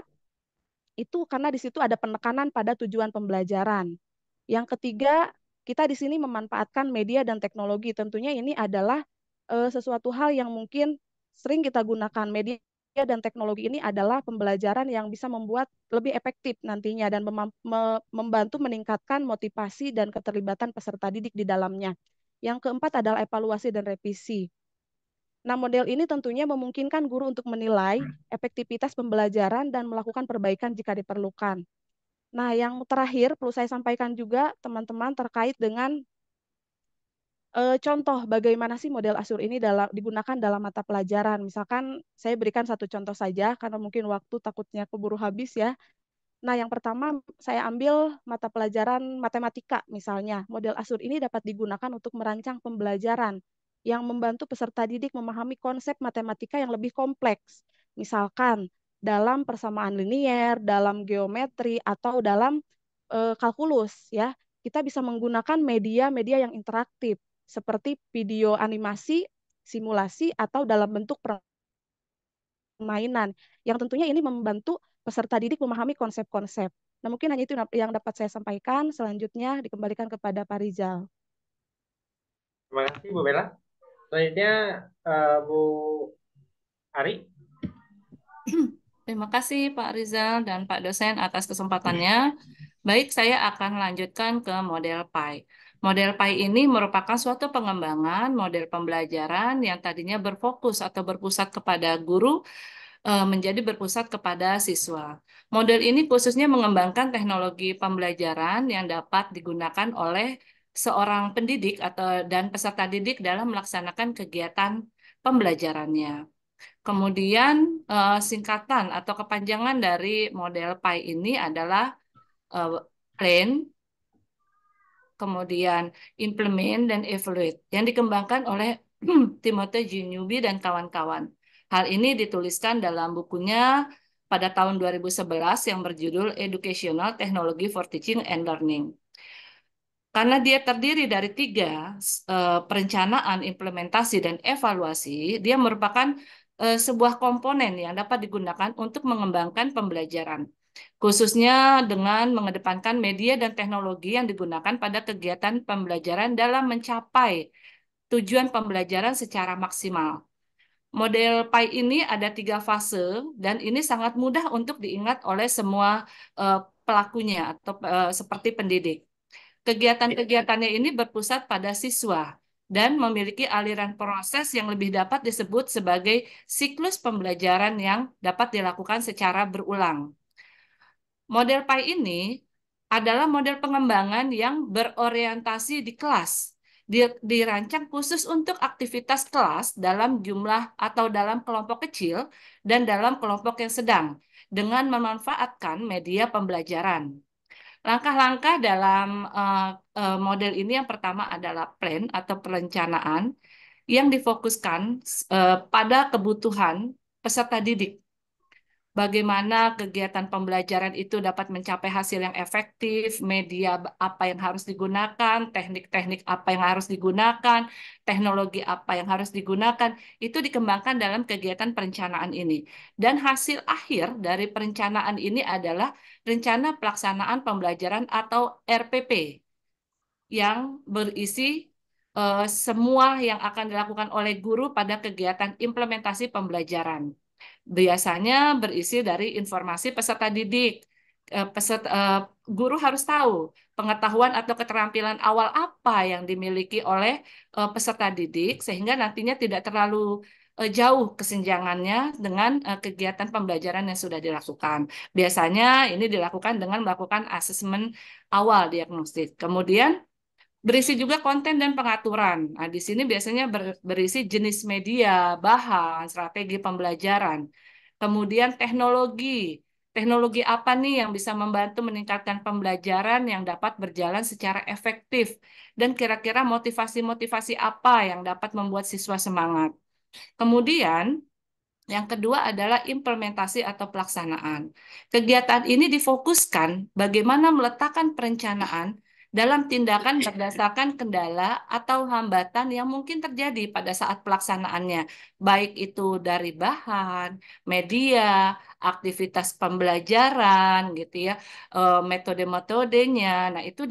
itu karena di situ ada penekanan pada tujuan pembelajaran. Yang ketiga, kita di sini memanfaatkan media dan teknologi. Tentunya ini adalah sesuatu hal yang mungkin sering kita gunakan. Media dan teknologi ini adalah pembelajaran yang bisa membuat lebih efektif nantinya dan membantu meningkatkan motivasi dan keterlibatan peserta didik di dalamnya. Yang keempat adalah evaluasi dan revisi. Nah, model ini tentunya memungkinkan guru untuk menilai efektivitas pembelajaran dan melakukan perbaikan jika diperlukan. Nah, yang terakhir perlu saya sampaikan juga teman-teman terkait dengan contoh bagaimana sih model Azure ini digunakan dalam mata pelajaran. Misalkan saya berikan satu contoh saja karena mungkin waktu takutnya keburu habis ya. Nah, yang pertama saya ambil mata pelajaran matematika misalnya. Model Azure ini dapat digunakan untuk merancang pembelajaran yang membantu peserta didik memahami konsep matematika yang lebih kompleks. Misalkan dalam persamaan linier, dalam geometri, atau dalam kalkulus ya. Kita bisa menggunakan media-media yang interaktif seperti video animasi, simulasi, atau dalam bentuk permainan yang tentunya ini membantu peserta didik memahami konsep-konsep. Nah, mungkin hanya itu yang dapat saya sampaikan. Selanjutnya dikembalikan kepada Pak Rizal. Terima kasih Bu Bella. Selanjutnya Bu Ari. Terima kasih Pak Rizal dan Pak dosen atas kesempatannya. Baik, saya akan lanjutkan ke model PI. Model PI ini merupakan suatu pengembangan model pembelajaran yang tadinya berfokus atau berpusat kepada guru menjadi berpusat kepada siswa. Model ini khususnya mengembangkan teknologi pembelajaran yang dapat digunakan oleh seorang pendidik dan peserta didik dalam melaksanakan kegiatan pembelajarannya. Kemudian singkatan atau kepanjangan dari model PI ini adalah plan, kemudian implement dan evaluate yang dikembangkan oleh Timothy G. Newby dan kawan-kawan. Hal ini dituliskan dalam bukunya pada tahun 2011 yang berjudul Educational Technology for Teaching and Learning. Karena dia terdiri dari 3 perencanaan, implementasi, dan evaluasi, dia merupakan sebuah komponen yang dapat digunakan untuk mengembangkan pembelajaran, khususnya dengan mengedepankan media dan teknologi yang digunakan pada kegiatan pembelajaran dalam mencapai tujuan pembelajaran secara maksimal. Model PI ini ada 3 fase dan ini sangat mudah untuk diingat oleh semua pelakunya atau seperti pendidik. Kegiatan-kegiatannya ini berpusat pada siswa dan memiliki aliran proses yang lebih dapat disebut sebagai siklus pembelajaran yang dapat dilakukan secara berulang. Model PI ini adalah model pengembangan yang berorientasi di kelas. Dirancang khusus untuk aktivitas kelas dalam jumlah atau dalam kelompok kecil dan dalam kelompok yang sedang dengan memanfaatkan media pembelajaran. Langkah-langkah dalam model ini yang pertama adalah plan atau perencanaan. yang difokuskan pada kebutuhan peserta didik. Bagaimana kegiatan pembelajaran itu dapat mencapai hasil yang efektif, media apa yang harus digunakan, teknik-teknik apa yang harus digunakan, teknologi apa yang harus digunakan, itu dikembangkan dalam kegiatan perencanaan ini. Dan hasil akhir dari perencanaan ini adalah rencana pelaksanaan pembelajaran atau RPP yang berisi semua yang akan dilakukan oleh guru pada kegiatan implementasi pembelajaran. Biasanya berisi dari informasi peserta didik. Guru harus tahu pengetahuan atau keterampilan awal apa yang dimiliki oleh peserta didik sehingga nantinya tidak terlalu jauh kesenjangannya dengan kegiatan pembelajaran yang sudah dilakukan. Biasanya ini dilakukan dengan melakukan asesmen awal diagnostik. Kemudian berisi juga konten dan pengaturan. Nah, di sini biasanya berisi jenis media, bahan, strategi pembelajaran. Kemudian teknologi. Teknologi apa nih yang bisa membantu meningkatkan pembelajaran yang dapat berjalan secara efektif? Dan kira-kira motivasi-motivasi apa yang dapat membuat siswa semangat? Kemudian, yang kedua adalah implementasi atau pelaksanaan. Kegiatan ini difokuskan bagaimana meletakkan perencanaan dalam tindakan berdasarkan kendala atau hambatan yang mungkin terjadi pada saat pelaksanaannya, baik itu dari bahan, media, aktivitas pembelajaran, gitu ya, metode-metodenya. Nah, itu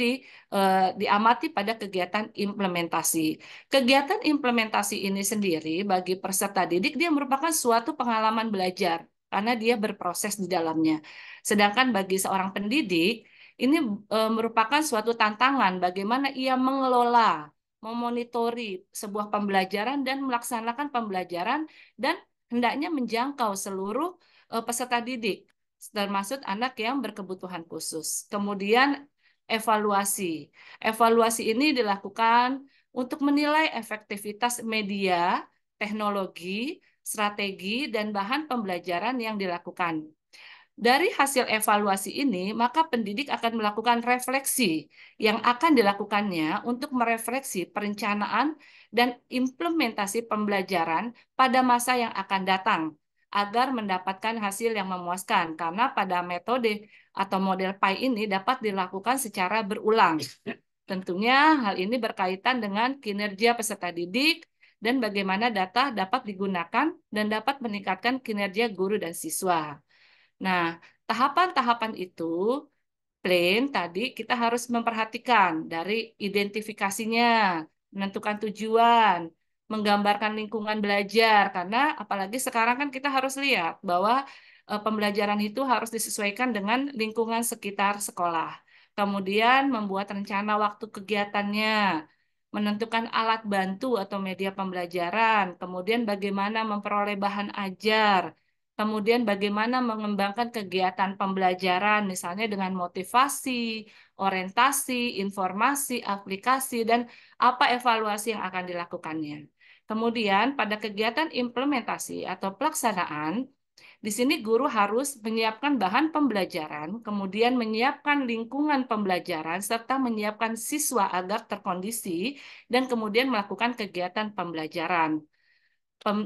diamati pada kegiatan implementasi. Kegiatan implementasi ini sendiri bagi peserta didik dia merupakan suatu pengalaman belajar karena dia berproses di dalamnya. Sedangkan bagi seorang pendidik ini merupakan suatu tantangan bagaimana ia mengelola, memonitori sebuah pembelajaran dan melaksanakan pembelajaran dan hendaknya menjangkau seluruh peserta didik, termasuk anak yang berkebutuhan khusus. Kemudian evaluasi. Evaluasi ini dilakukan untuk menilai efektivitas media, teknologi, strategi, dan bahan pembelajaran yang dilakukan. Dari hasil evaluasi ini, maka pendidik akan melakukan refleksi yang akan dilakukannya untuk merefleksi perencanaan dan implementasi pembelajaran pada masa yang akan datang agar mendapatkan hasil yang memuaskan. Karena pada metode atau model PAI ini dapat dilakukan secara berulang. Tentunya hal ini berkaitan dengan kinerja peserta didik dan bagaimana data dapat digunakan dan dapat meningkatkan kinerja guru dan siswa. Nah, tahapan-tahapan itu, plan tadi kita harus memperhatikan dari identifikasinya, menentukan tujuan, menggambarkan lingkungan belajar, karena apalagi sekarang kan kita harus lihat bahwa pembelajaran itu harus disesuaikan dengan lingkungan sekitar sekolah. Kemudian membuat rencana waktu kegiatannya, menentukan alat bantu atau media pembelajaran, kemudian bagaimana memperoleh bahan ajar, kemudian bagaimana mengembangkan kegiatan pembelajaran, misalnya dengan motivasi, orientasi, informasi, aplikasi, dan apa evaluasi yang akan dilakukannya. Kemudian pada kegiatan implementasi atau pelaksanaan, di sini guru harus menyiapkan bahan pembelajaran, kemudian menyiapkan lingkungan pembelajaran, serta menyiapkan siswa agar terkondisi, dan kemudian melakukan kegiatan pembelajaran.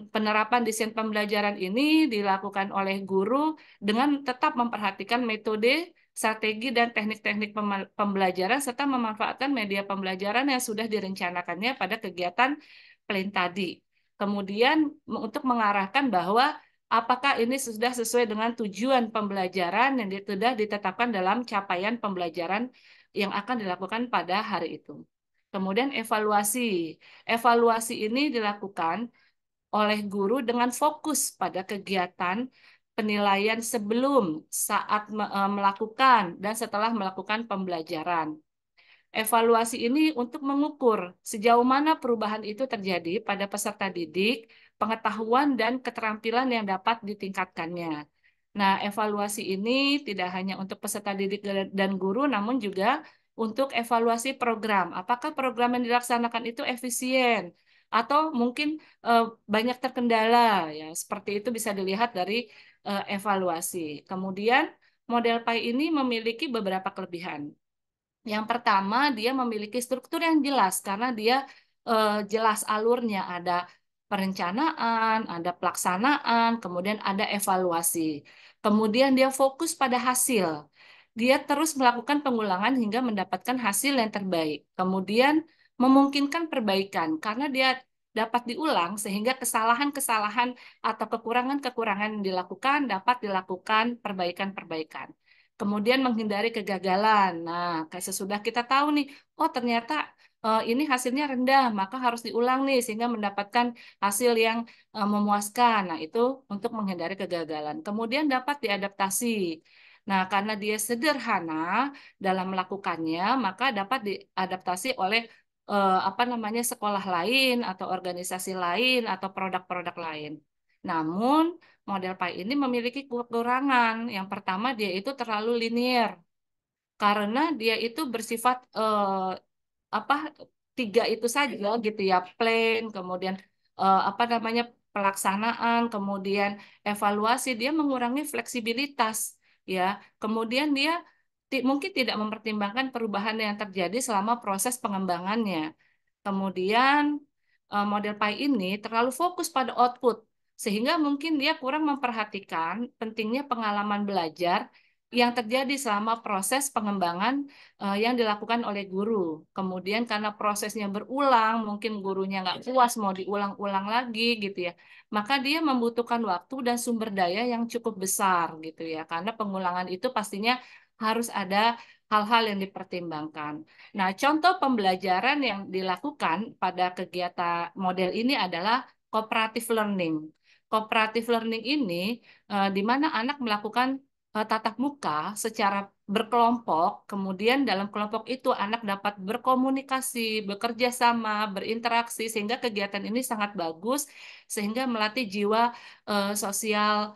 Penerapan desain pembelajaran ini dilakukan oleh guru dengan tetap memperhatikan metode, strategi, dan teknik-teknik pembelajaran, serta memanfaatkan media pembelajaran yang sudah direncanakannya pada kegiatan plan tadi. Kemudian untuk mengarahkan bahwa apakah ini sudah sesuai dengan tujuan pembelajaran yang sudah ditetapkan dalam capaian pembelajaran yang akan dilakukan pada hari itu. Kemudian evaluasi. Evaluasi ini dilakukan oleh guru dengan fokus pada kegiatan penilaian sebelum, saat melakukan, dan setelah melakukan pembelajaran. Evaluasi ini untuk mengukur sejauh mana perubahan itu terjadi pada peserta didik, pengetahuan, dan keterampilan yang dapat ditingkatkannya. Nah, evaluasi ini tidak hanya untuk peserta didik dan guru, namun juga untuk evaluasi program. Apakah program yang dilaksanakan itu efisien? Atau mungkin banyak terkendala, ya seperti itu bisa dilihat dari evaluasi. Kemudian model PAI ini memiliki beberapa kelebihan. Yang pertama, dia memiliki struktur yang jelas karena dia jelas alurnya, ada perencanaan, ada pelaksanaan, kemudian ada evaluasi. Kemudian dia fokus pada hasil. Dia terus melakukan pengulangan hingga mendapatkan hasil yang terbaik. Kemudian memungkinkan perbaikan karena dia dapat diulang sehingga kesalahan-kesalahan atau kekurangan-kekurangan yang dilakukan dapat dilakukan perbaikan-perbaikan. Kemudian menghindari kegagalan. Nah, kayak sesudah kita tahu nih, oh ternyata ini hasilnya rendah, maka harus diulang nih sehingga mendapatkan hasil yang memuaskan. Nah, itu untuk menghindari kegagalan. Kemudian dapat diadaptasi. Nah, karena dia sederhana dalam melakukannya, maka dapat diadaptasi oleh apa namanya sekolah lain atau organisasi lain atau produk-produk lain. Namun, model PAI ini memiliki kekurangan. Yang pertama, dia itu terlalu linier karena dia itu bersifat apa tiga itu saja gitu ya, plan, kemudian apa namanya pelaksanaan, kemudian evaluasi, dia mengurangi fleksibilitas ya. Kemudian dia mungkin tidak mempertimbangkan perubahan yang terjadi selama proses pengembangannya. Kemudian model PAI ini terlalu fokus pada output sehingga mungkin dia kurang memperhatikan pentingnya pengalaman belajar yang terjadi selama proses pengembangan yang dilakukan oleh guru. Kemudian karena prosesnya berulang, mungkin gurunya nggak puas mau diulang-ulang lagi gitu ya. Maka dia membutuhkan waktu dan sumber daya yang cukup besar gitu ya. Karena pengulangan itu pastinya harus ada hal-hal yang dipertimbangkan. Nah, contoh pembelajaran yang dilakukan pada kegiatan model ini adalah cooperative learning. Cooperative learning ini di mana anak melakukan tatap muka secara berkelompok, kemudian dalam kelompok itu anak dapat berkomunikasi, bekerja sama, berinteraksi, sehingga kegiatan ini sangat bagus, sehingga melatih jiwa sosial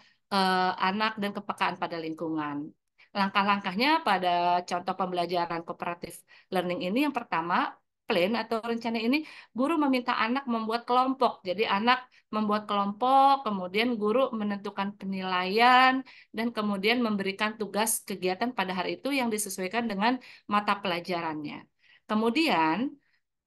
anak dan kepekaan pada lingkungan. Langkah-langkahnya pada contoh pembelajaran kooperatif learning ini yang pertama, plan atau rencana ini, guru meminta anak membuat kelompok. Jadi anak membuat kelompok, kemudian guru menentukan penilaian, dan kemudian memberikan tugas kegiatan pada hari itu yang disesuaikan dengan mata pelajarannya. Kemudian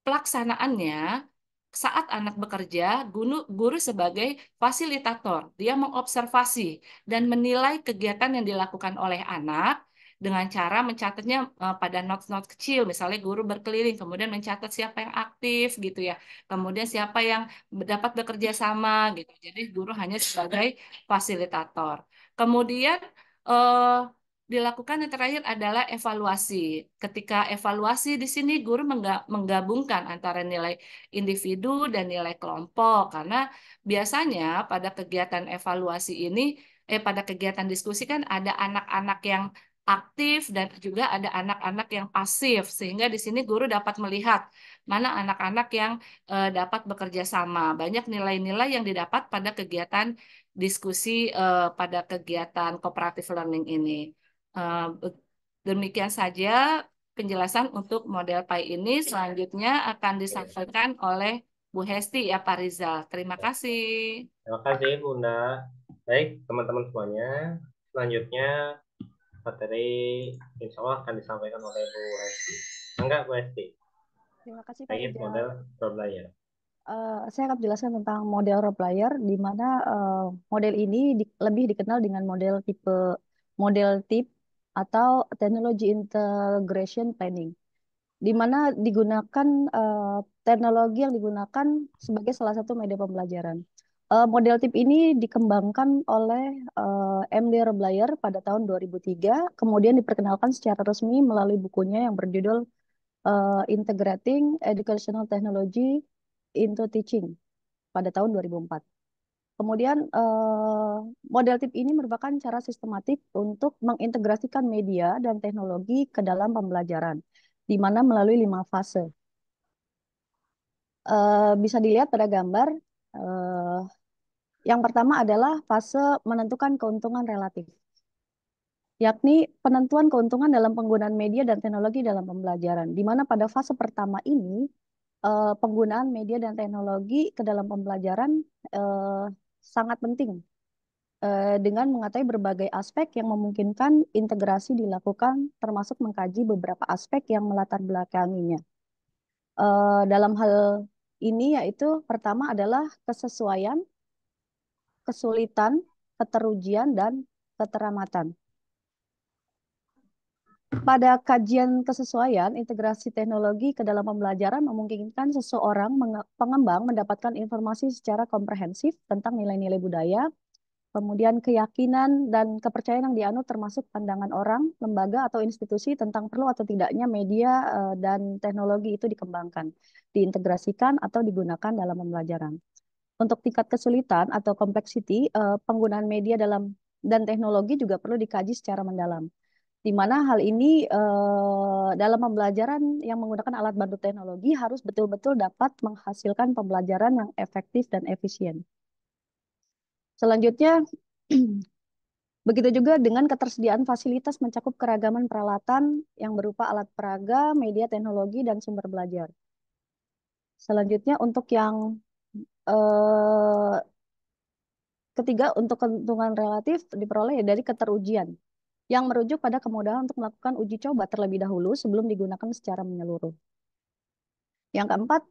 pelaksanaannya saat anak bekerja, guru sebagai fasilitator, dia mengobservasi dan menilai kegiatan yang dilakukan oleh anak dengan cara mencatatnya pada notes-notes kecil. Misalnya guru berkeliling, kemudian mencatat siapa yang aktif gitu ya. Kemudian siapa yang dapat bekerja sama gitu. Jadi guru hanya sebagai fasilitator. Kemudian eh, dilakukan yang terakhir adalah evaluasi. Ketika evaluasi di sini guru menggabungkan antara nilai individu dan nilai kelompok karena biasanya pada kegiatan evaluasi ini pada kegiatan diskusi kan ada anak-anak yang aktif dan juga ada anak-anak yang pasif sehingga di sini guru dapat melihat mana anak-anak yang dapat bekerja sama. Banyak nilai-nilai yang didapat pada kegiatan diskusi pada kegiatan cooperative learning ini. Eh, Demikian saja penjelasan untuk model PAI ini. Selanjutnya akan disampaikan oleh Bu Hesti ya Pak Rizal. Terima kasih. Terima kasih Bunda. Baik teman-teman semuanya. Selanjutnya materi insya Allah akan disampaikan oleh Bu Hesti. Enggak Bu Hesti? Terima kasih Pak Terkait Rizal. model role player. Saya akan jelaskan tentang model role player, di mana model ini lebih dikenal dengan model tip atau teknologi integration planning, di mana digunakan teknologi yang digunakan sebagai salah satu media pembelajaran. Model tip ini dikembangkan oleh M.D. Roblayer pada tahun 2003, kemudian diperkenalkan secara resmi melalui bukunya yang berjudul Integrating Educational Technology into Teaching pada tahun 2004. Kemudian model tip ini merupakan cara sistematik untuk mengintegrasikan media dan teknologi ke dalam pembelajaran, di mana melalui 5 fase. Bisa dilihat pada gambar, yang pertama adalah fase menentukan keuntungan relatif, yakni penentuan keuntungan dalam penggunaan media dan teknologi dalam pembelajaran, di mana pada fase pertama ini penggunaan media dan teknologi ke dalam pembelajaran sangat penting dengan mengetahui berbagai aspek yang memungkinkan integrasi dilakukan, termasuk mengkaji beberapa aspek yang melatar belakanginya. Dalam hal ini yaitu pertama adalah kesesuaian, kesulitan, keterujian, dan keteramatan. Pada kajian kesesuaian, integrasi teknologi ke dalam pembelajaran memungkinkan seseorang pengembang mendapatkan informasi secara komprehensif tentang nilai-nilai budaya, kemudian keyakinan dan kepercayaan yang dianut termasuk pandangan orang, lembaga atau institusi tentang perlu atau tidaknya media dan teknologi itu dikembangkan, diintegrasikan atau digunakan dalam pembelajaran. Untuk tingkat kesulitan atau complexity, penggunaan media dan teknologi juga perlu dikaji secara mendalam. Di mana hal ini dalam pembelajaran yang menggunakan alat bantu teknologi harus betul-betul dapat menghasilkan pembelajaran yang efektif dan efisien. Selanjutnya, begitu juga dengan ketersediaan fasilitas mencakup keragaman peralatan yang berupa alat peraga, media teknologi, dan sumber belajar. Selanjutnya, untuk yang ketiga, untuk keuntungan relatif diperoleh dari keterujian, yang merujuk pada kemudahan untuk melakukan uji coba terlebih dahulu sebelum digunakan secara menyeluruh. Yang keempat,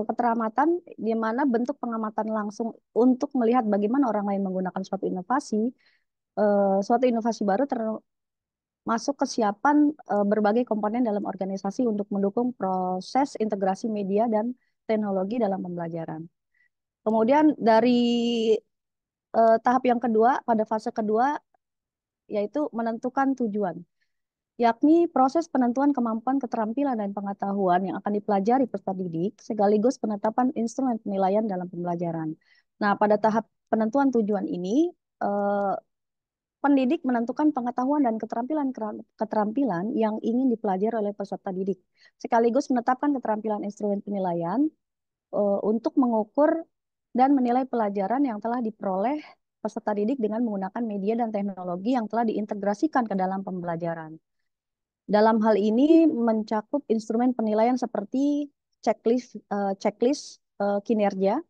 keteramatan, di mana bentuk pengamatan langsung untuk melihat bagaimana orang lain menggunakan suatu inovasi baru termasuk kesiapan berbagai komponen dalam organisasi untuk mendukung proses integrasi media dan teknologi dalam pembelajaran. Kemudian dari tahap yang kedua, pada fase kedua, yaitu menentukan tujuan, yakni proses penentuan kemampuan, keterampilan, dan pengetahuan yang akan dipelajari peserta didik, sekaligus penetapan instrumen penilaian dalam pembelajaran. Nah, pada tahap penentuan tujuan ini, pendidik menentukan pengetahuan dan keterampilan yang ingin dipelajari oleh peserta didik, sekaligus menetapkan keterampilan instrumen penilaian untuk mengukur dan menilai pelajaran yang telah diperoleh peserta didik dengan menggunakan media dan teknologi yang telah diintegrasikan ke dalam pembelajaran. Dalam hal ini mencakup instrumen penilaian seperti checklist kinerja,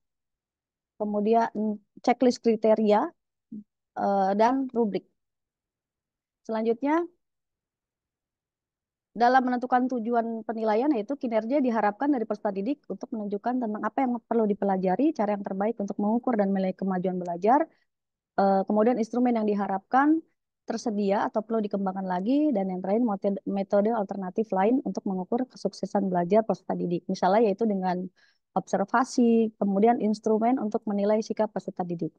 kemudian checklist kriteria, dan rubrik. Selanjutnya, dalam menentukan tujuan penilaian, yaitu kinerja diharapkan dari peserta didik untuk menunjukkan tentang apa yang perlu dipelajari, cara yang terbaik untuk mengukur dan menilai kemajuan belajar, kemudian instrumen yang diharapkan tersedia atau perlu dikembangkan lagi, dan yang terakhir metode alternatif lain untuk mengukur kesuksesan belajar peserta didik. Misalnya yaitu dengan observasi, kemudian instrumen untuk menilai sikap peserta didik.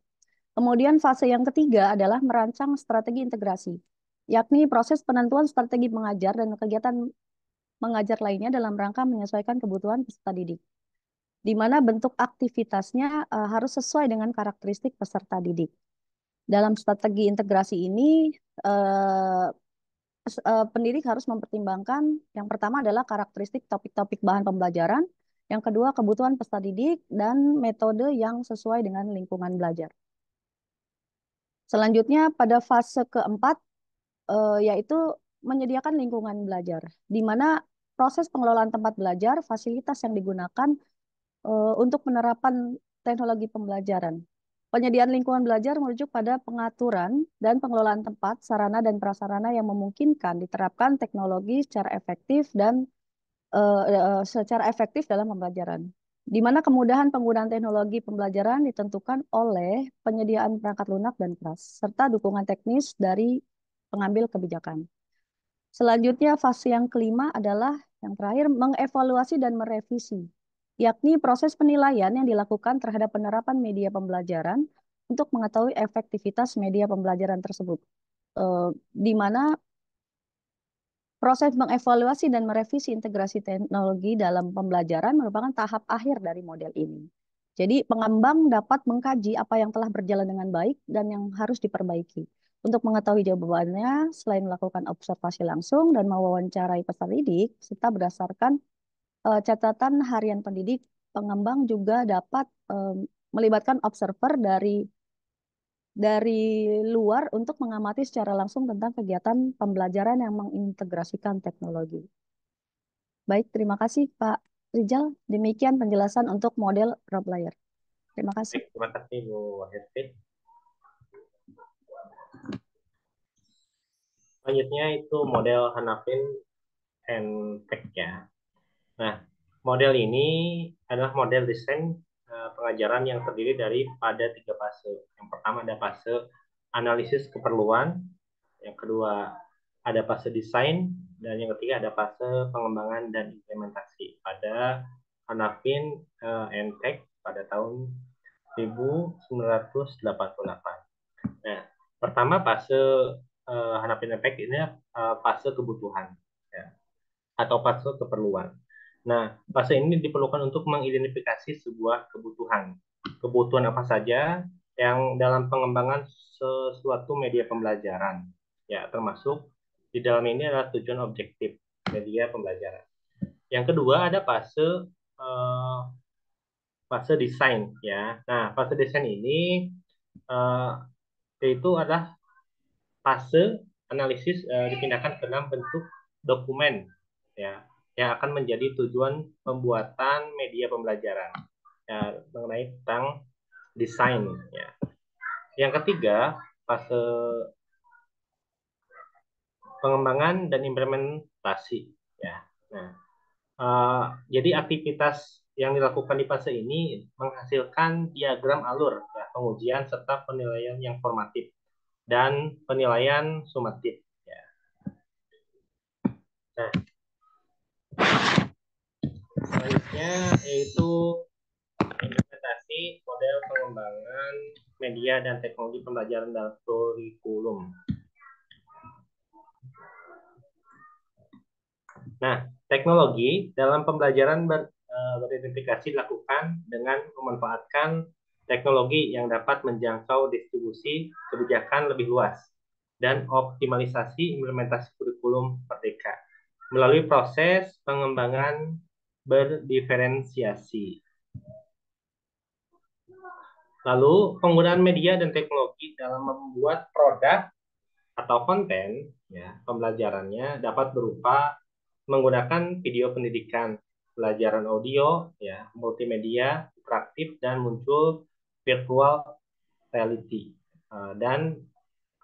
Kemudian fase yang ketiga adalah merancang strategi integrasi, yakni proses penentuan strategi mengajar dan kegiatan mengajar lainnya dalam rangka menyesuaikan kebutuhan peserta didik, di mana bentuk aktivitasnya harus sesuai dengan karakteristik peserta didik. Dalam strategi integrasi ini, pendidik harus mempertimbangkan yang pertama adalah karakteristik topik-topik bahan pembelajaran, yang kedua kebutuhan peserta didik, dan metode yang sesuai dengan lingkungan belajar. Selanjutnya pada fase keempat, yaitu menyediakan lingkungan belajar, di mana proses pengelolaan tempat belajar, fasilitas yang digunakan untuk penerapan teknologi pembelajaran. Penyediaan lingkungan belajar merujuk pada pengaturan dan pengelolaan tempat, sarana, dan prasarana yang memungkinkan diterapkan teknologi secara efektif dalam pembelajaran, di mana kemudahan penggunaan teknologi pembelajaran ditentukan oleh penyediaan perangkat lunak dan keras, serta dukungan teknis dari pengambil kebijakan. Selanjutnya, fase yang kelima adalah yang terakhir, mengevaluasi dan merevisi, yakni proses penilaian yang dilakukan terhadap penerapan media pembelajaran untuk mengetahui efektivitas media pembelajaran tersebut, di mana proses mengevaluasi dan merevisi integrasi teknologi dalam pembelajaran merupakan tahap akhir dari model ini. Jadi pengembang dapat mengkaji apa yang telah berjalan dengan baik dan yang harus diperbaiki. Untuk mengetahui jawabannya, selain melakukan observasi langsung dan mewawancarai peserta didik, serta berdasarkan catatan harian pendidik, pengembang juga dapat melibatkan observer dari luar untuk mengamati secara langsung tentang kegiatan pembelajaran yang mengintegrasikan teknologi. Baik, terima kasih Pak Rizal. Demikian penjelasan untuk model Rottweiler. Terima kasih. Terima kasih Bu Hesti. Selanjutnya itu model Hanafin and Peck ya. Nah, Model ini adalah model desain pengajaran yang terdiri daripada 3 fase. Yang pertama ada fase analisis keperluan, yang kedua ada fase desain, dan yang ketiga ada fase pengembangan dan implementasi pada Hanafi Tech pada tahun 1988. Nah, pertama fase Hanafi Tech ini fase kebutuhan, ya, atau fase keperluan. Nah, fase ini diperlukan untuk mengidentifikasi sebuah kebutuhan. Kebutuhan apa saja yang dalam pengembangan sesuatu media pembelajaran. Ya, termasuk di dalam ini adalah tujuan objektif media pembelajaran. Yang kedua ada fase desain, ya. Nah, fase desain ini yaitu adalah fase analisis dipindahkan ke dalam bentuk dokumen, ya, yang akan menjadi tujuan pembuatan media pembelajaran, ya, mengenai tentang desain, ya. Yang ketiga fase pengembangan dan implementasi, ya. Nah, jadi aktivitas yang dilakukan di fase ini menghasilkan diagram alur, ya, pengujian serta penilaian yang formatif dan penilaian sumatif, ya. Nah, selanjutnya yaitu implementasi model pengembangan media dan teknologi pembelajaran dalam kurikulum. Nah, teknologi dalam pembelajaran beridentifikasi dilakukan dengan memanfaatkan teknologi yang dapat menjangkau distribusi kebijakan lebih luas dan optimalisasi implementasi kurikulum merdeka melalui proses pengembangan berdiferensiasi. Lalu, penggunaan media dan teknologi dalam membuat produk atau konten, ya, pembelajarannya dapat berupa menggunakan video pendidikan, pelajaran audio, ya, multimedia, interaktif, dan muncul virtual reality dan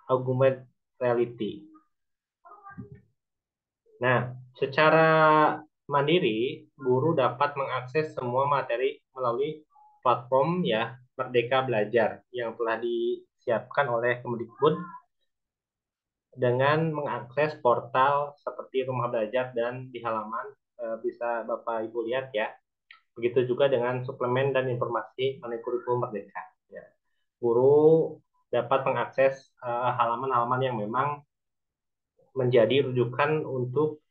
augmented reality. Nah, secara mandiri, guru dapat mengakses semua materi melalui platform, ya, Merdeka Belajar yang telah disiapkan oleh Kemdikbud dengan mengakses portal seperti Rumah Belajar dan di halaman bisa Bapak Ibu lihat, ya. Begitu juga dengan suplemen dan informasi mengenai kurikulum merdeka, ya. Guru dapat mengakses halaman-halaman yang memang menjadi rujukan untuk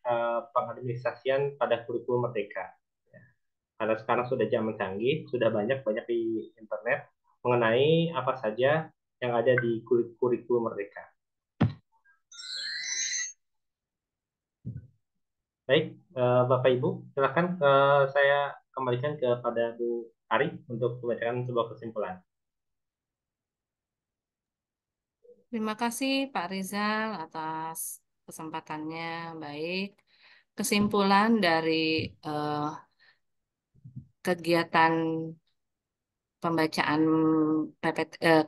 pengadministrasian pada kurikulum merdeka, ya. Karena sekarang sudah zaman canggih, sudah banyak di internet mengenai apa saja yang ada di kurikulum merdeka. Baik, Bapak Ibu, silakan saya kembalikan kepada Bu Ari untuk membacakan sebuah kesimpulan. Terima kasih Pak Rizal atas kesempatannya. Baik, kesimpulan dari kegiatan pembacaan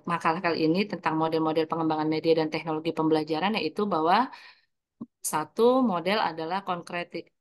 makalah kali ini tentang model-model pengembangan media dan teknologi pembelajaran, yaitu bahwa satu, model adalah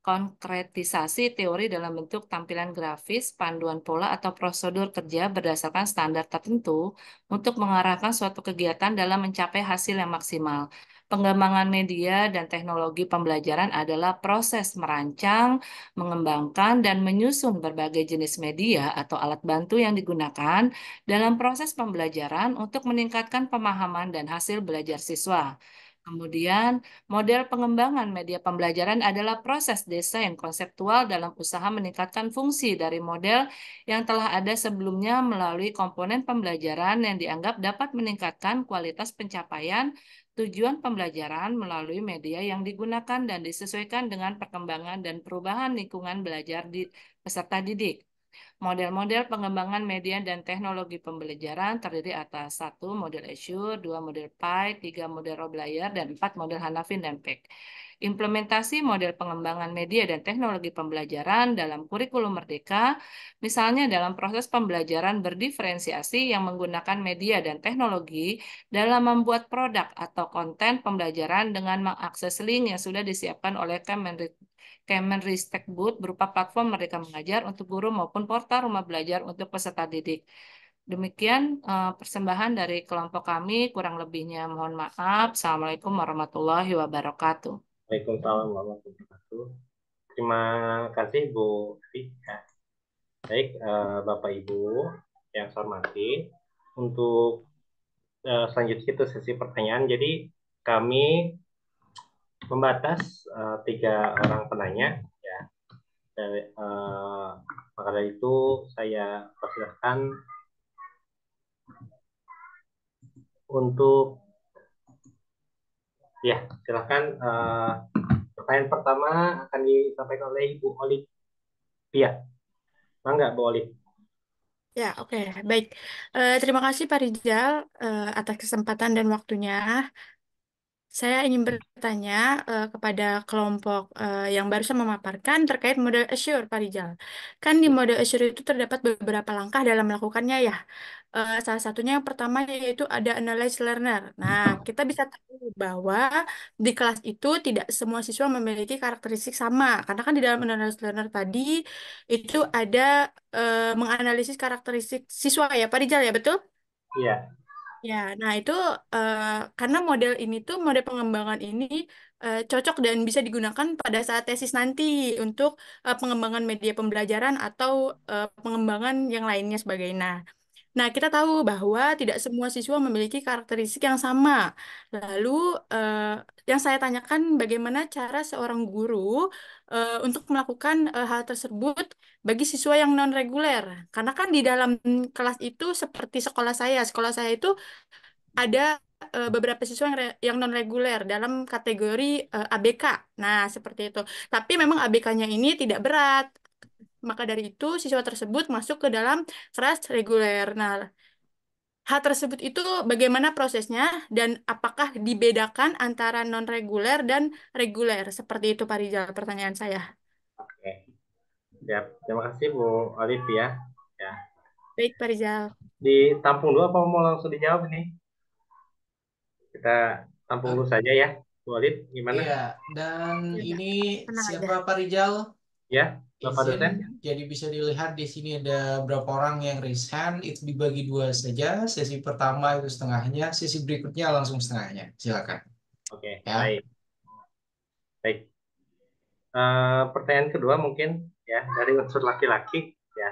konkretisasi teori dalam bentuk tampilan grafis, panduan pola, atau prosedur kerja berdasarkan standar tertentu untuk mengarahkan suatu kegiatan dalam mencapai hasil yang maksimal. Pengembangan media dan teknologi pembelajaran adalah proses merancang, mengembangkan, dan menyusun berbagai jenis media atau alat bantu yang digunakan dalam proses pembelajaran untuk meningkatkan pemahaman dan hasil belajar siswa. Kemudian, model pengembangan media pembelajaran adalah proses desain konseptual dalam usaha meningkatkan fungsi dari model yang telah ada sebelumnya melalui komponen pembelajaran yang dianggap dapat meningkatkan kualitas pencapaian tujuan pembelajaran melalui media yang digunakan dan disesuaikan dengan perkembangan dan perubahan lingkungan belajar di peserta didik. Model-model pengembangan media dan teknologi pembelajaran terdiri atas 1. Model Azure, 2. Model Pi, 3. Model Roblayer, dan 4. Model Hanafi dan Peck. Implementasi model pengembangan media dan teknologi pembelajaran dalam kurikulum merdeka, misalnya dalam proses pembelajaran berdiferensiasi yang menggunakan media dan teknologi dalam membuat produk atau konten pembelajaran dengan mengakses link yang sudah disiapkan oleh Kemendikbud berupa platform Merdeka Mengajar untuk guru maupun portal rumah belajar untuk peserta didik. Demikian persembahan dari kelompok kami, kurang lebihnya mohon maaf. Assalamualaikum warahmatullahi wabarakatuh. Waalaikumsalam warahmatullahi wabarakatuh. Terima kasih Bu Fika. Baik, Bapak Ibu yang saya hormati, untuk selanjutnya itu sesi pertanyaan. Jadi kami membatas 3 orang penanya, ya. Maka dari itu saya persilahkan untuk, ya, silahkan. Pertanyaan pertama akan disampaikan oleh Ibu Olivia. Mangga, Bu Olive. Ya, oke, baik. Terima kasih Pak Rizal atas kesempatan dan waktunya. Saya ingin bertanya kepada kelompok yang barusan memaparkan terkait model Azure, Pak Rizal. Kan di model Azure itu terdapat beberapa langkah dalam melakukannya ya. Salah satunya yang pertama yaitu ada analyze learner. Nah, kita bisa tahu bahwa di kelas itu tidak semua siswa memiliki karakteristik sama. Karena kan di dalam analyze learner tadi itu ada menganalisis karakteristik siswa ya, Pak Rizal ya, betul? Iya. Ya, nah itu karena model ini tuh model pengembangan ini cocok dan bisa digunakan pada saat tesis nanti untuk pengembangan media pembelajaran atau pengembangan yang lainnya sebagainya. Nah, kita tahu bahwa tidak semua siswa memiliki karakteristik yang sama. Lalu, yang saya tanyakan bagaimana cara seorang guru untuk melakukan hal tersebut bagi siswa yang non-reguler. Karena kan di dalam kelas itu seperti sekolah saya itu ada beberapa siswa yang non-reguler dalam kategori ABK. Nah, seperti itu. Tapi memang ABK-nya ini tidak berat. Maka dari itu, siswa tersebut masuk ke dalam kelas reguler. Nah, hal tersebut itu bagaimana prosesnya dan apakah dibedakan antara non-reguler dan reguler? Seperti itu, Pak Rizal, pertanyaan saya. Oke. Ya, terima kasih Bu Olivia. Ya. Baik, Pak Rizal. Ditampung dulu apa mau langsung dijawab ini? Kita tampung dulu saja ya. Bu Olivia, gimana? Iya, dan Ya, ini tenang siapa aja. Pak Rizal? Ya, Bapak Izin, dosen. jadi bisa dilihat di sini ada berapa orang yang raise hand, itu dibagi 2 saja. Sesi pertama itu setengahnya, sesi berikutnya langsung setengahnya. Silakan. Oke, Ya. baik. Baik. Pertanyaan kedua mungkin ya dari unsur laki-laki ya.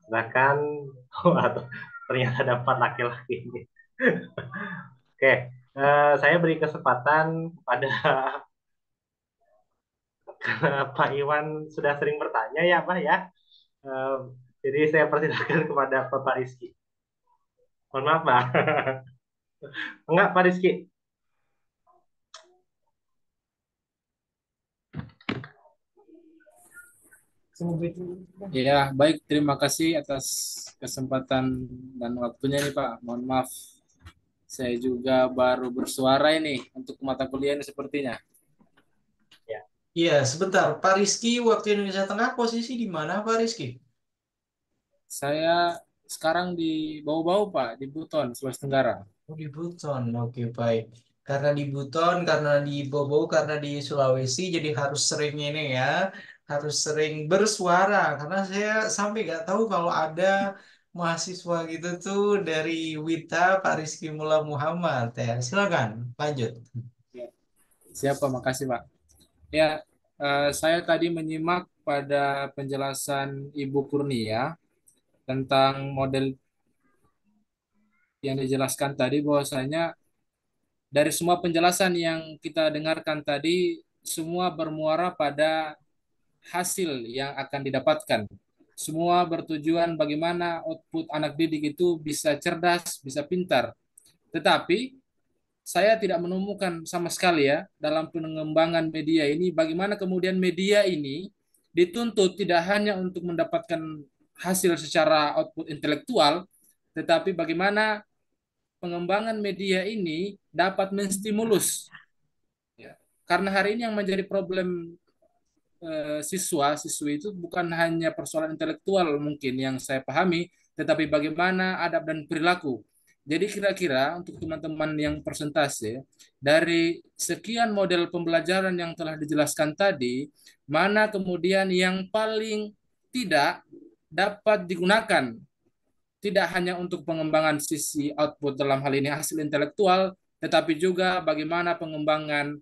Silakan. Atau ternyata dapat laki-laki ini. Oke, saya beri kesempatan pada karena Pak Iwan sudah sering bertanya ya Pak ya. Jadi saya persilakan kepada Bapak Rizky. Mohon maaf Pak. Enggak Pak Rizky. Ya, baik. Terima kasih atas kesempatan dan waktunya nih Pak. Mohon maaf, saya juga baru bersuara ini untuk mata kuliah ini sepertinya. Iya, sebentar. Pak Rizky, waktu Indonesia Tengah posisi di mana Pak Rizky? Saya sekarang di Bau-Bau Pak, di Buton, Sulawesi Tenggara. Oh, di Buton. Oke, baik. Karena di Buton, karena di Bobo, karena di Sulawesi, jadi harus sering ini ya, harus sering bersuara. Karena saya sampai nggak tahu kalau ada mahasiswa gitu tuh dari WITA, Pak Rizky Mula Muhammad. Ya, silakan, lanjut. Ya. Siapa, makasih Pak. Ya, saya tadi menyimak pada penjelasan Ibu Kurnia tentang model yang dijelaskan tadi, bahwasanya dari semua penjelasan yang kita dengarkan tadi, semua bermuara pada hasil yang akan didapatkan. Semua bertujuan bagaimana output anak didik itu bisa cerdas, bisa pintar. Tetapi saya tidak menemukan sama sekali ya dalam pengembangan media ini bagaimana kemudian media ini dituntut tidak hanya untuk mendapatkan hasil secara output intelektual, tetapi bagaimana pengembangan media ini dapat menstimulus. Ya. Karena hari ini yang menjadi problem siswa-siswi itu bukan hanya persoalan intelektual mungkin yang saya pahami, tetapi bagaimana adab dan perilaku. Jadi kira-kira untuk teman-teman yang persentase, dari sekian model pembelajaran yang telah dijelaskan tadi, mana kemudian yang paling tidak dapat digunakan, tidak hanya untuk pengembangan sisi output dalam hal ini hasil intelektual, tetapi juga bagaimana pengembangan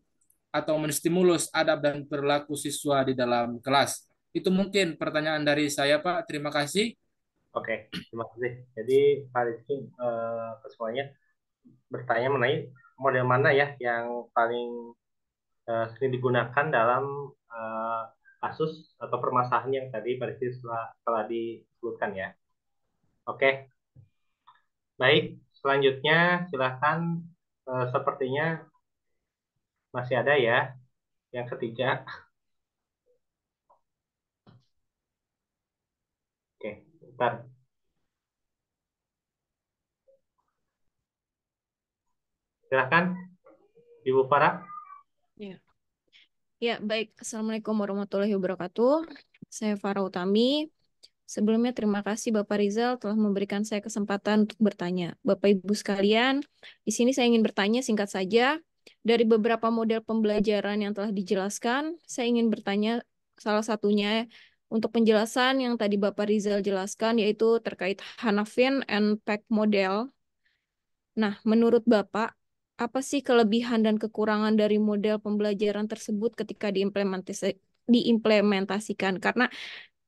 atau menstimulus adab dan perilaku siswa di dalam kelas. Itu mungkin pertanyaan dari saya, Pak. Terima kasih. Oke, terima kasih. Jadi Pak Rizky semuanya bertanya mengenai model mana ya yang paling sering digunakan dalam kasus atau permasalahan yang tadi Pak Rizky telah disebutkan ya. Oke, baik. Selanjutnya silakan. Sepertinya masih ada ya yang ketiga. Oke, bentar. Silakan, Ibu Farah. Ya. Ya, baik. Assalamualaikum warahmatullahi wabarakatuh. Saya Farah Utami. Sebelumnya terima kasih Bapak Rizal telah memberikan saya kesempatan untuk bertanya. Bapak Ibu sekalian, di sini saya ingin bertanya singkat saja. Dari beberapa model pembelajaran yang telah dijelaskan, saya ingin bertanya salah satunya untuk penjelasan yang tadi Bapak Rizal jelaskan, yaitu terkait Hanafin and Peck model. Nah, menurut Bapak, apa sih kelebihan dan kekurangan dari model pembelajaran tersebut ketika diimplementasikan? Karena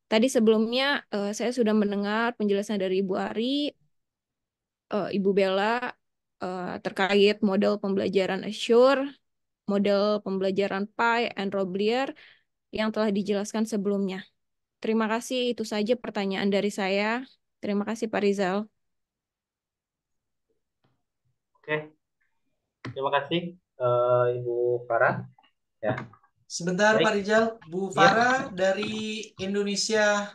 tadi sebelumnya saya sudah mendengar penjelasan dari Ibu Ari, Ibu Bella terkait model pembelajaran Azure, model pembelajaran Pi, and Roblier yang telah dijelaskan sebelumnya. Terima kasih, itu saja pertanyaan dari saya. Terima kasih Pak Rizal. Oke, terima kasih Ibu Farah. Ya. Sebentar Baik. Pak Rizal, Bu Farah dari Indonesia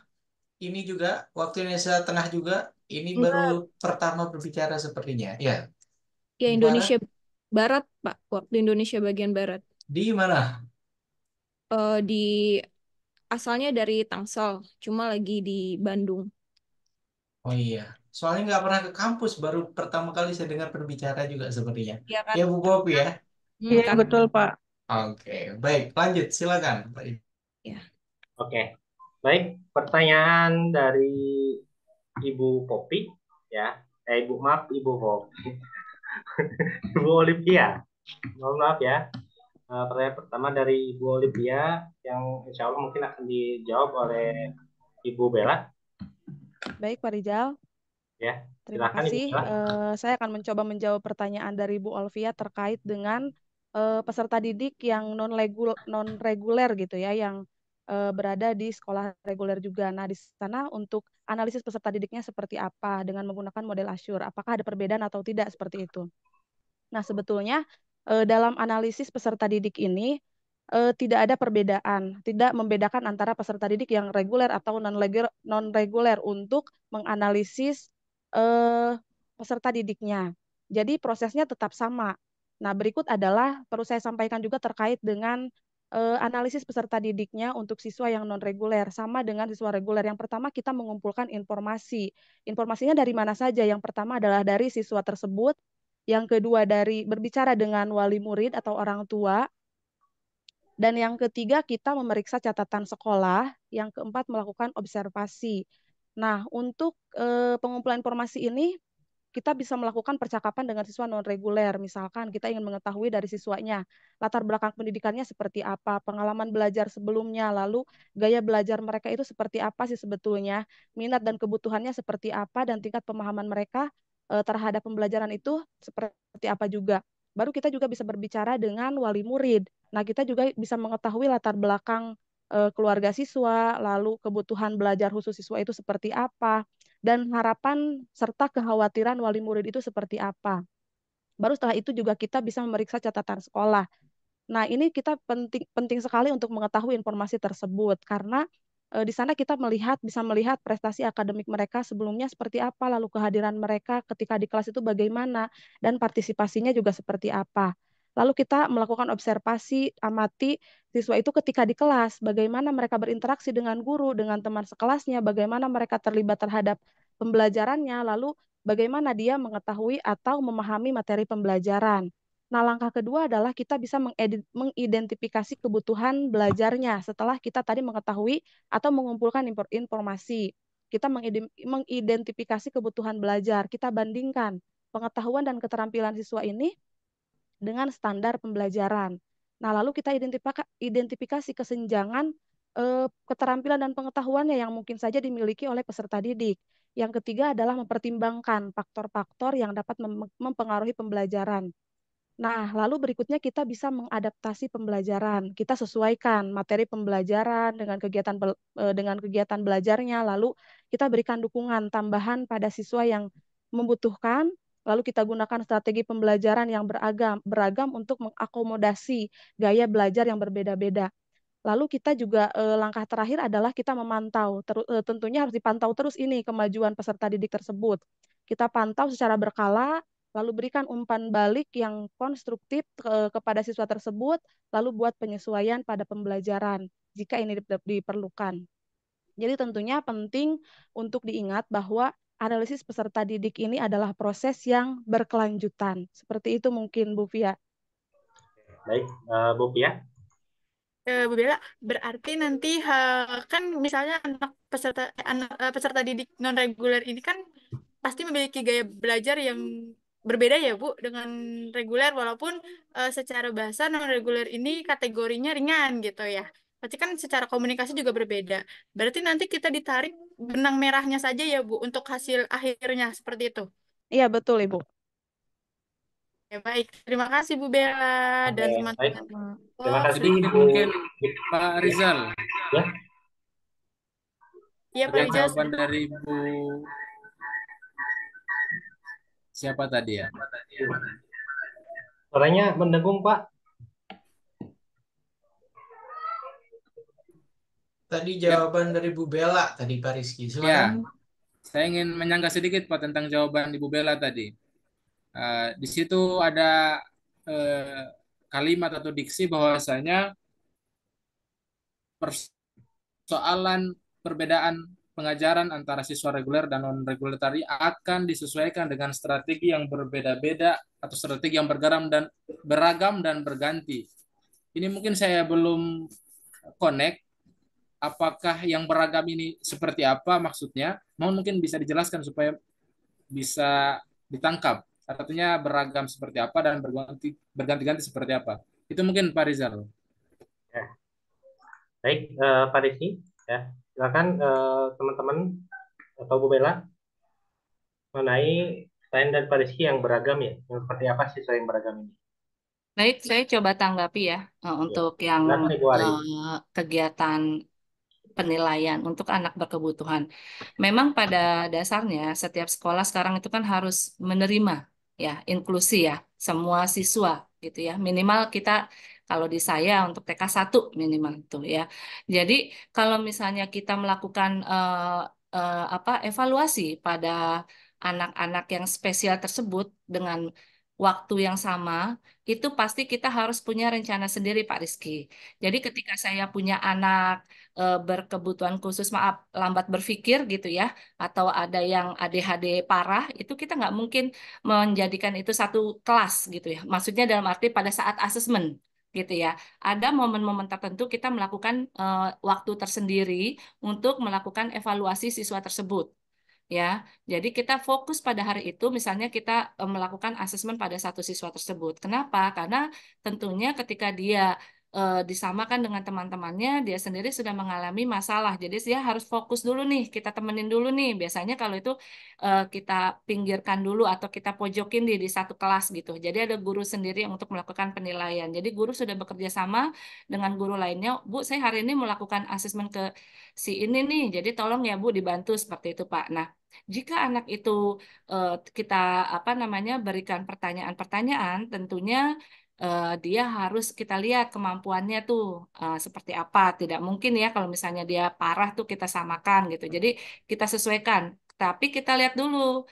ini juga, waktu Indonesia Tengah juga, ini baru pertama berbicara sepertinya. Ya, Ya, Bu Indonesia Farah, Barat, Pak. Waktu Indonesia bagian Barat. di mana? Di asalnya dari Tangsel, cuma lagi di Bandung. Oh iya, soalnya nggak pernah ke kampus, baru pertama kali saya dengar berbicara juga sepertinya. Iya kan? Ya Bu Bopi ya? Iya, betul, Pak. Oke, baik, lanjut, silakan. Ya. Oke, baik. Pertanyaan dari Ibu Popi, ya. Ibu Popi. Ibu Olivia. Mohon maaf ya. Pertanyaan pertama dari Ibu Olivia yang insya Allah mungkin akan dijawab oleh Ibu Bella. Baik, Pak Rizal. Ya, Terima silakan Ibu kasih. Bella. Saya akan mencoba menjawab pertanyaan dari Bu Olivia terkait dengan peserta didik yang non-reguler gitu ya, yang berada di sekolah reguler juga. Nah, di sana untuk analisis peserta didiknya seperti apa dengan menggunakan model Azure. Apakah ada perbedaan atau tidak seperti itu? Nah, sebetulnya dalam analisis peserta didik ini tidak ada perbedaan, tidak membedakan antara peserta didik yang reguler atau non-reguler untuk menganalisis peserta didiknya. Jadi prosesnya tetap sama. Nah, berikut adalah perlu saya sampaikan juga terkait dengan analisis peserta didiknya untuk siswa yang non-reguler sama dengan siswa reguler. Yang pertama kita mengumpulkan informasi. Informasinya dari mana saja? Yang pertama adalah dari siswa tersebut, yang kedua dari berbicara dengan wali murid atau orang tua, dan yang ketiga kita memeriksa catatan sekolah, yang keempat melakukan observasi. Nah, untuk pengumpulan informasi ini kita bisa melakukan percakapan dengan siswa non-reguler. Misalkan kita ingin mengetahui dari siswanya, latar belakang pendidikannya seperti apa, pengalaman belajar sebelumnya, lalu gaya belajar mereka itu seperti apa sih sebetulnya, minat dan kebutuhannya seperti apa, dan tingkat pemahaman mereka terhadap pembelajaran itu seperti apa juga. Baru kita juga bisa berbicara dengan wali murid. Nah, kita juga bisa mengetahui latar belakang keluarga siswa, lalu kebutuhan belajar khusus siswa itu seperti apa, dan harapan serta kekhawatiran wali murid itu seperti apa. Baru setelah itu juga kita bisa memeriksa catatan sekolah. Nah, ini kita penting sekali untuk mengetahui informasi tersebut karena di sana kita bisa melihat prestasi akademik mereka sebelumnya seperti apa, lalu kehadiran mereka ketika di kelas itu bagaimana, dan partisipasinya juga seperti apa. Lalu kita melakukan observasi, amati siswa itu ketika di kelas, bagaimana mereka berinteraksi dengan guru, dengan teman sekelasnya, bagaimana mereka terlibat terhadap pembelajarannya, lalu bagaimana dia mengetahui atau memahami materi pembelajaran. Nah, langkah kedua adalah kita bisa mengidentifikasi kebutuhan belajarnya setelah kita tadi mengetahui atau mengumpulkan informasi. Kita mengidentifikasi kebutuhan belajar, kita bandingkan pengetahuan dan keterampilan siswa ini dengan standar pembelajaran. Nah, lalu kita identifikasi kesenjangan keterampilan dan pengetahuannya yang mungkin saja dimiliki oleh peserta didik. Yang ketiga adalah mempertimbangkan faktor-faktor yang dapat mempengaruhi pembelajaran. Nah, lalu berikutnya kita bisa mengadaptasi pembelajaran. Kita sesuaikan materi pembelajaran dengan kegiatan belajarnya, lalu kita berikan dukungan tambahan pada siswa yang membutuhkan, lalu kita gunakan strategi pembelajaran yang beragam untuk mengakomodasi gaya belajar yang berbeda-beda. Lalu kita juga langkah terakhir adalah kita memantau, tentunya harus dipantau terus ini kemajuan peserta didik tersebut. Kita pantau secara berkala, lalu berikan umpan balik yang konstruktif kepada siswa tersebut, lalu buat penyesuaian pada pembelajaran jika ini diperlukan. Jadi tentunya penting untuk diingat bahwa analisis peserta didik ini adalah proses yang berkelanjutan. Seperti itu mungkin Bu Fia. Baik, Bu Fia. Bu Bella, berarti nanti kan misalnya peserta didik non reguler ini kan pasti memiliki gaya belajar yang berbeda ya Bu dengan reguler, walaupun secara bahasa non reguler ini kategorinya ringan gitu ya. Pasti kan secara komunikasi juga berbeda. Berarti nanti kita ditarik benang merahnya saja ya Bu untuk hasil akhirnya seperti itu. Iya betul Ibu. Ya baik, terima kasih Bu Bella dan teman-teman. Terima kasih sedikit Bu. mungkin Pak Rizal. Ya. Iya Pak Ada Rizal. jawaban dari Bu siapa tadi ya? Suaranya mendengung Pak. Tadi jawaban dari Bu Bella tadi Pak Rizky. Ya, Silakan. saya ingin menyangka sedikit Pak tentang jawaban Ibu Bella tadi. Di situ ada kalimat atau diksi bahwasanya persoalan perbedaan pengajaran antara siswa reguler dan non reguler tadi akan disesuaikan dengan strategi yang berbeda-beda atau strategi yang beragam dan berganti. Ini mungkin saya belum connect apakah yang beragam ini seperti apa maksudnya. Mungkin bisa dijelaskan supaya bisa ditangkap. Artinya beragam seperti apa dan berganti-ganti seperti apa. Itu mungkin Pak Rizal. Ya. Baik, Pak Rizky. Ya. Silakan teman-teman atau Bu Bella mengenai selain dari Pak Rizky yang beragam ya. Yang seperti apa sih yang beragam ini? Baik, saya coba tanggapi ya untuk yang kegiatan penilaian untuk anak berkebutuhan. Memang pada dasarnya setiap sekolah sekarang itu kan harus menerima ya inklusi ya semua siswa gitu ya. Minimal kita kalau di saya untuk TK 1 minimal itu ya. Jadi kalau misalnya kita melakukan evaluasi pada anak-anak yang spesial tersebut dengan waktu yang sama, itu pasti kita harus punya rencana sendiri Pak Rizky. Jadi ketika saya punya anak berkebutuhan khusus, maaf, lambat berpikir gitu ya, atau ada yang ADHD parah, itu kita nggak mungkin menjadikan itu satu kelas gitu ya. Maksudnya dalam arti pada saat asesmen gitu ya. Ada momen-momen tertentu kita melakukan waktu tersendiri untuk melakukan evaluasi siswa tersebut. Ya, jadi kita fokus pada hari itu, misalnya kita melakukan asesmen pada satu siswa tersebut. Kenapa? Karena tentunya ketika dia disamakan dengan teman-temannya, dia sendiri sudah mengalami masalah. Jadi dia harus fokus dulu nih, kita temenin dulu nih. Biasanya kalau itu kita pinggirkan dulu atau kita pojokin di satu kelas gitu. Jadi ada guru sendiri yang untuk melakukan penilaian. Jadi guru sudah bekerja sama dengan guru lainnya. Bu, saya hari ini melakukan asesmen ke si ini nih. Jadi tolong ya Bu dibantu seperti itu Pak. Nah, jika anak itu kita berikan pertanyaan-pertanyaan, tentunya dia harus kita lihat kemampuannya tuh seperti apa. Tidak mungkin ya kalau misalnya dia parah tuh kita samakan gitu. Jadi kita sesuaikan. Tapi kita lihat dulu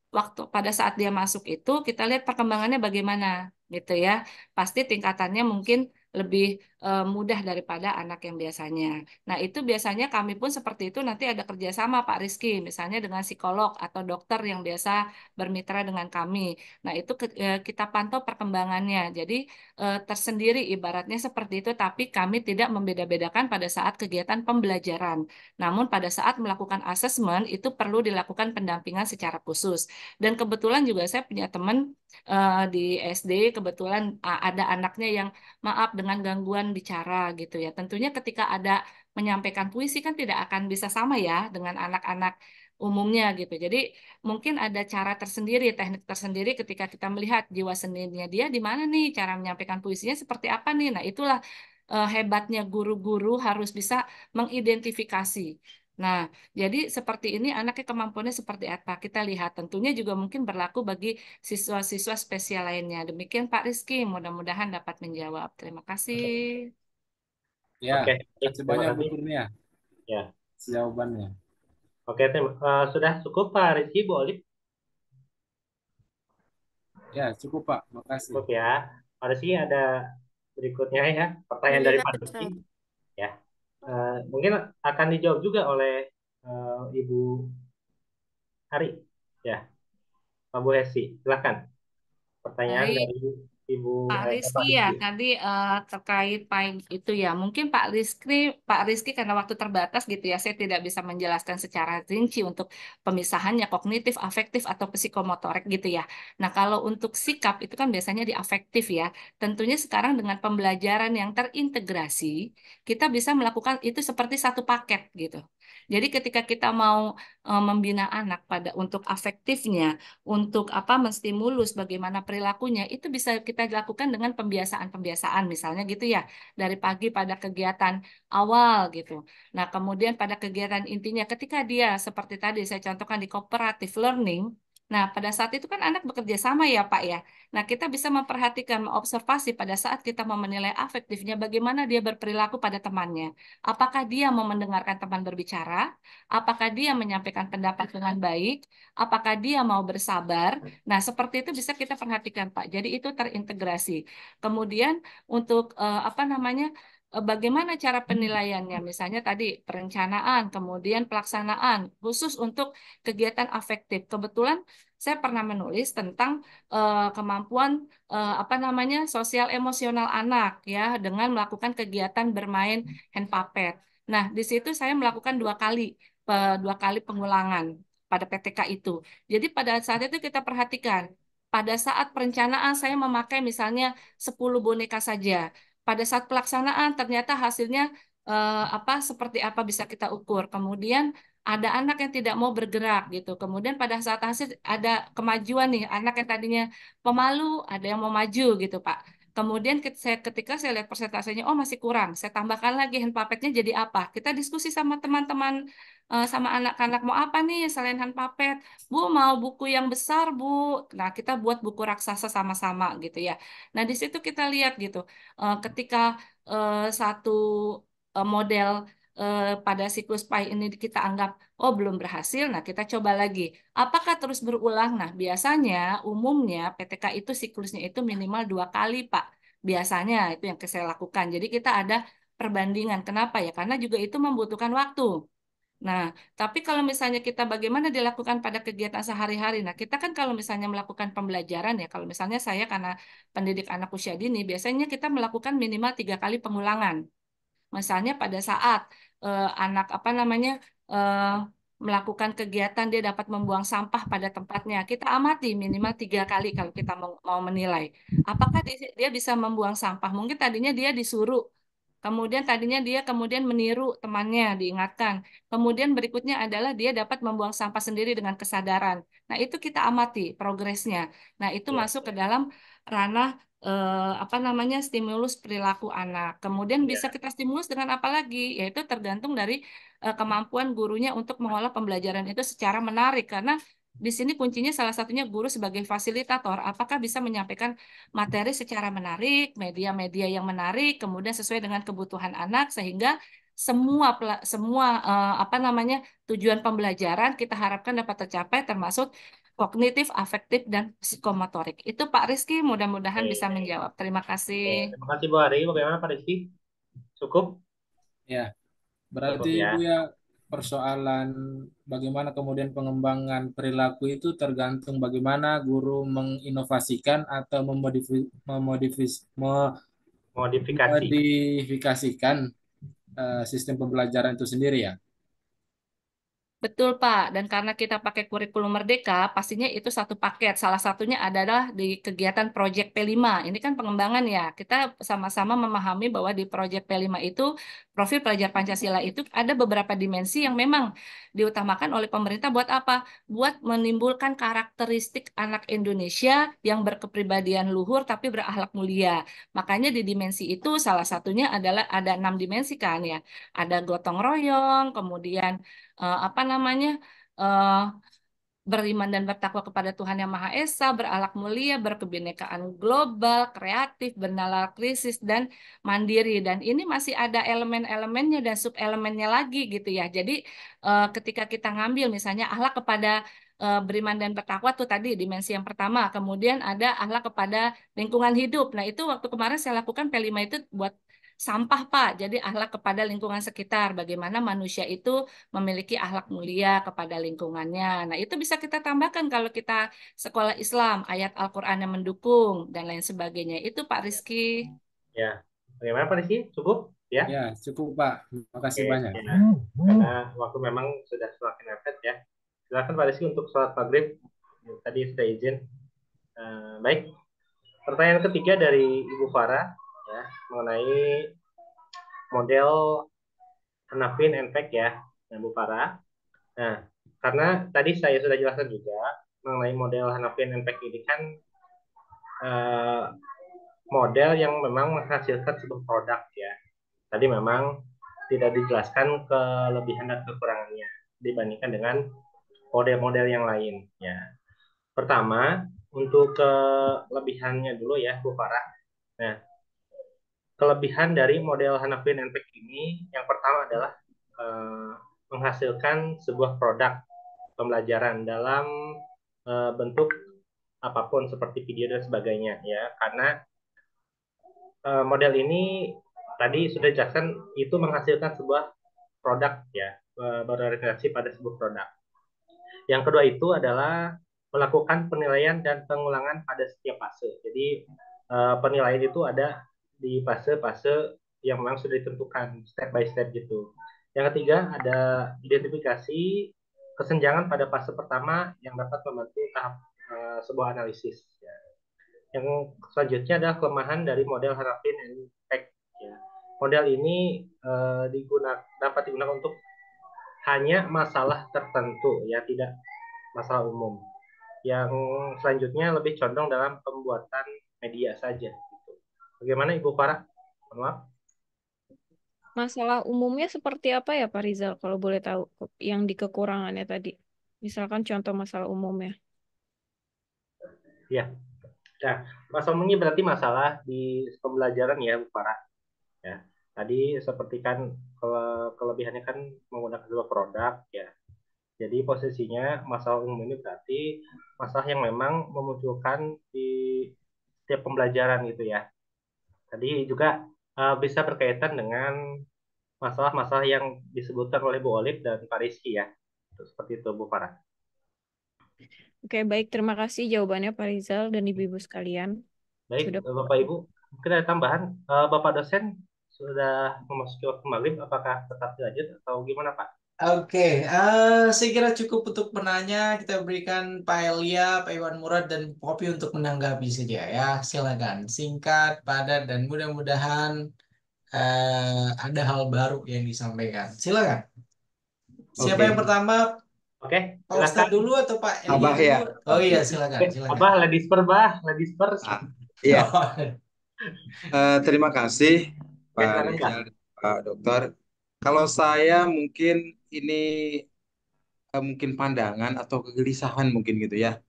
waktu pada saat dia masuk itu kita lihat perkembangannya bagaimana gitu ya. Pasti tingkatannya mungkin lebih mudah daripada anak yang biasanya. Nah, itu biasanya kami pun seperti itu nanti ada kerjasama Pak Rizky, misalnya dengan psikolog atau dokter yang biasa bermitra dengan kami. Nah, itu kita pantau perkembangannya. Jadi tersendiri ibaratnya seperti itu, tapi kami tidak membeda-bedakan pada saat kegiatan pembelajaran. Namun pada saat melakukan asesmen itu perlu dilakukan pendampingan secara khusus. Dan kebetulan juga saya punya teman di SD, kebetulan ada anaknya yang maaf dengan gangguan bicara gitu ya. Tentunya ketika ada menyampaikan puisi kan tidak akan bisa sama ya dengan anak-anak umumnya gitu. Jadi mungkin ada cara tersendiri, teknik tersendiri ketika kita melihat jiwa seninya dia di mana nih, cara menyampaikan puisinya seperti apa nih. Nah, itulah hebatnya guru-guru harus bisa mengidentifikasi. Nah, jadi seperti ini anaknya kemampuannya seperti apa kita lihat. Tentunya juga mungkin berlaku bagi siswa-siswa spesial lainnya. Demikian Pak Rizky, mudah-mudahan dapat menjawab. Terima kasih. Ya, Oke, terima kasih terima banyak Bu kasih. Kurnia Ya, jawabannya. oke, sudah cukup Pak Rizky, Bu Olive? Ya, cukup Pak, makasih. Cukup ya. Pak Rizky ada berikutnya ya, pertanyaan dari Alhamdulillah, Pak Rizky. Ustaz. Ya, mungkin akan dijawab juga oleh Ibu Hari. Ya, Pak Bu Hesi, silakan. Pertanyaan Baik. dari Ibu Pak Pak Rizky ya Rizky. tadi terkait pain itu ya mungkin Pak Rizky karena waktu terbatas gitu ya saya tidak bisa menjelaskan secara rinci untuk pemisahannya kognitif, afektif atau psikomotorik gitu ya. Nah kalau untuk sikap itu kan biasanya di afektif ya. Tentunya sekarang dengan pembelajaran yang terintegrasi kita bisa melakukan itu seperti satu paket gitu. Jadi ketika kita mau membina anak pada untuk afektifnya untuk apa menstimulus bagaimana perilakunya itu bisa kita lakukan dengan pembiasaan-pembiasaan misalnya gitu ya dari pagi pada kegiatan awal gitu. Nah, kemudian pada kegiatan intinya ketika dia seperti tadi saya contohkan di cooperative learning. Nah, pada saat itu kan anak bekerja sama ya, Pak ya. Nah, kita bisa memperhatikan, mengobservasi pada saat kita mau menilai afektifnya bagaimana dia berperilaku pada temannya. Apakah dia mau mendengarkan teman berbicara? Apakah dia menyampaikan pendapat dengan baik? Apakah dia mau bersabar? Nah, seperti itu bisa kita perhatikan, Pak. Jadi itu terintegrasi. Kemudian untuk apa namanya? Bagaimana cara penilaiannya? Misalnya tadi perencanaan, kemudian pelaksanaan khusus untuk kegiatan afektif. Kebetulan saya pernah menulis tentang kemampuan apa namanya? Sosial emosional anak ya dengan melakukan kegiatan bermain hand puppet. Nah, di situ saya melakukan dua kali pengulangan pada PTK itu. Jadi pada saat itu kita perhatikan, pada saat perencanaan saya memakai misalnya 10 boneka saja. Pada saat pelaksanaan ternyata hasilnya apa seperti apa bisa kita ukur. Kemudian ada anak yang tidak mau bergerak gitu. Kemudian pada saat hasil ada kemajuan nih, anak yang tadinya pemalu ada yang mau maju gitu, Pak. Kemudian ketika saya lihat persentasenya, oh masih kurang. Saya tambahkan lagi hand puppetnya jadi apa? Kita diskusi sama teman-teman, sama anak-anak mau apa nih selain hand puppet? Bu mau buku yang besar, Bu. Nah kita buat buku raksasa sama-sama gitu ya. Nah di situ kita lihat gitu, ketika satu model pada siklus PAI ini kita anggap oh belum berhasil, nah kita coba lagi. Apakah terus berulang? Nah biasanya umumnya PTK itu siklusnya itu minimal 2 kali, Pak. Biasanya itu yang saya lakukan. Jadi kita ada perbandingan. Kenapa ya? Karena juga itu membutuhkan waktu. Nah, tapi kalau misalnya kita bagaimana dilakukan pada kegiatan sehari-hari, nah kita kan kalau misalnya melakukan pembelajaran ya, kalau misalnya saya karena pendidik anak usia dini, biasanya kita melakukan minimal 3 kali pengulangan. Misalnya pada saat anak apa namanya eh, melakukan kegiatan dia dapat membuang sampah pada tempatnya, kita amati minimal 3 kali kalau kita mau menilai. Apakah dia bisa membuang sampah? Mungkin tadinya dia disuruh. Kemudian tadinya dia kemudian meniru temannya, diingatkan. Kemudian berikutnya adalah dia dapat membuang sampah sendiri dengan kesadaran. Nah, itu kita amati progresnya. Nah, itu masuk ke dalam ranah apa namanya stimulus perilaku anak. Kemudian bisa kita stimulus dengan apa lagi? Yaitu tergantung dari kemampuan gurunya untuk mengolah pembelajaran itu secara menarik. Karena di sini kuncinya salah satunya guru sebagai fasilitator, apakah bisa menyampaikan materi secara menarik, media-media yang menarik, kemudian sesuai dengan kebutuhan anak, sehingga semua apa namanya tujuan pembelajaran kita harapkan dapat tercapai termasuk kognitif, afektif, dan psikomotorik. Itu Pak Rizky, mudah-mudahan bisa menjawab. Terima kasih. Terima kasih Bu Ari. Bagaimana Pak Rizky? Cukup? Ya, berarti Cukup ya. Ibu ya persoalan bagaimana kemudian pengembangan perilaku itu tergantung bagaimana guru menginovasikan atau memodifikasikan sistem pembelajaran itu sendiri ya. Betul, Pak. Dan karena kita pakai kurikulum Merdeka, pastinya itu satu paket. Salah satunya adalah di kegiatan Project P5. Ini kan pengembangan ya. Kita sama-sama memahami bahwa di Project P5 itu, profil pelajar Pancasila itu ada beberapa dimensi yang memang diutamakan oleh pemerintah buat apa? Buat menimbulkan karakteristik anak Indonesia yang berkepribadian luhur tapi berakhlak mulia. Makanya di dimensi itu salah satunya adalah ada 6 dimensi kan ya. Ada gotong royong, kemudian apa namanya eh, beriman dan bertakwa kepada Tuhan Yang Maha Esa, berakhlak mulia, berkebinekaan global, kreatif, bernalar krisis, dan mandiri. Dan ini masih ada elemen-elemennya dan sub-elemennya lagi gitu ya. Jadi ketika kita ngambil misalnya akhlak kepada beriman dan bertakwa tuh tadi dimensi yang pertama. Kemudian ada akhlak kepada lingkungan hidup. Nah itu waktu kemarin saya lakukan P5 itu buat sampah Pak. Jadi akhlak kepada lingkungan sekitar. Bagaimana manusia itu memiliki akhlak mulia kepada lingkungannya. Nah, itu bisa kita tambahkan kalau kita sekolah Islam, ayat Al-Qur'an yang mendukung dan lain sebagainya. Itu Pak Rizky. Ya. Bagaimana Pak Rizky? Cukup ya? Ya, cukup Pak. Terima kasih banyak. Ya. Karena waktu memang sudah semakin mepet ya. Silakan Pak Rizky untuk sholat maghrib. Tadi sudah izin. Baik. Pertanyaan ketiga dari Ibu Farah ya, mengenai model Hanafin NPEC ya, Ibu Farah. Nah, karena tadi saya sudah jelaskan juga mengenai model Hanafin NPEC ini kan model yang memang menghasilkan sebuah produk ya. Tadi memang tidak dijelaskan kelebihan dan kekurangannya dibandingkan dengan model-model yang lain ya. Pertama, untuk kelebihannya dulu ya, Bu Farah. Nah, kelebihan dari model Hanafin NPEC ini yang pertama adalah menghasilkan sebuah produk pembelajaran dalam bentuk apapun seperti video dan sebagainya ya, karena model ini tadi sudah dijelaskan itu menghasilkan sebuah produk ya, berorientasi pada sebuah produk. Yang kedua itu adalah melakukan penilaian dan pengulangan pada setiap fase. Jadi penilaian itu ada di fase-fase yang memang sudah ditentukan step by step gitu. Yang ketiga ada identifikasi kesenjangan pada fase pertama yang dapat membantu tahap sebuah analisis. Ya. Yang selanjutnya adalah kelemahan dari model Hanafin NPEC. Ya. Model ini dapat digunakan untuk hanya masalah tertentu, ya tidak masalah umum. Yang selanjutnya lebih condong dalam pembuatan media saja. Gitu. Bagaimana Ibu Farah? Maaf. Masalah umumnya seperti apa ya Pak Rizal kalau boleh tahu yang di kekurangannya tadi? Misalkan contoh masalah umumnya. Ya. Nah, masalah umumnya berarti masalah di pembelajaran ya Bu Farah. Ya. Tadi seperti kan kelebihannya kan menggunakan sebuah produk ya. Jadi posisinya masalah umum ini berarti masalah yang memang memunculkan di setiap pembelajaran gitu ya. Tadi juga bisa berkaitan dengan masalah-masalah yang disebutkan oleh Bu Olive dan Pak Rizky ya. Seperti itu Bu Farah. Oke, baik. Terima kasih jawabannya Pak Rizal dan Ibu-Ibu sekalian. Baik, Bapak Ibu. Mungkin ada tambahan. Bapak dosen sudah memasuki waktu maghrib. Apakah tetap dilanjut atau gimana Pak? Oke, saya kira cukup untuk menanya. Kita berikan Pak Elia, Pak Iwan Murad, dan Poppy untuk menanggapi saja ya. Silakan, singkat, padat, dan mudah-mudahan ada hal baru yang disampaikan. Silakan. Siapa yang pertama? Oke, Pak Ustadz dulu atau Pak Elia Abah ya. dulu? Oh iya, silakan. Silakan. Abah, ladies first. Iya. Terima kasih Pak Rizal dan Pak Dokter. Kalau saya mungkin ini mungkin pandangan atau kegelisahan mungkin gitu ya.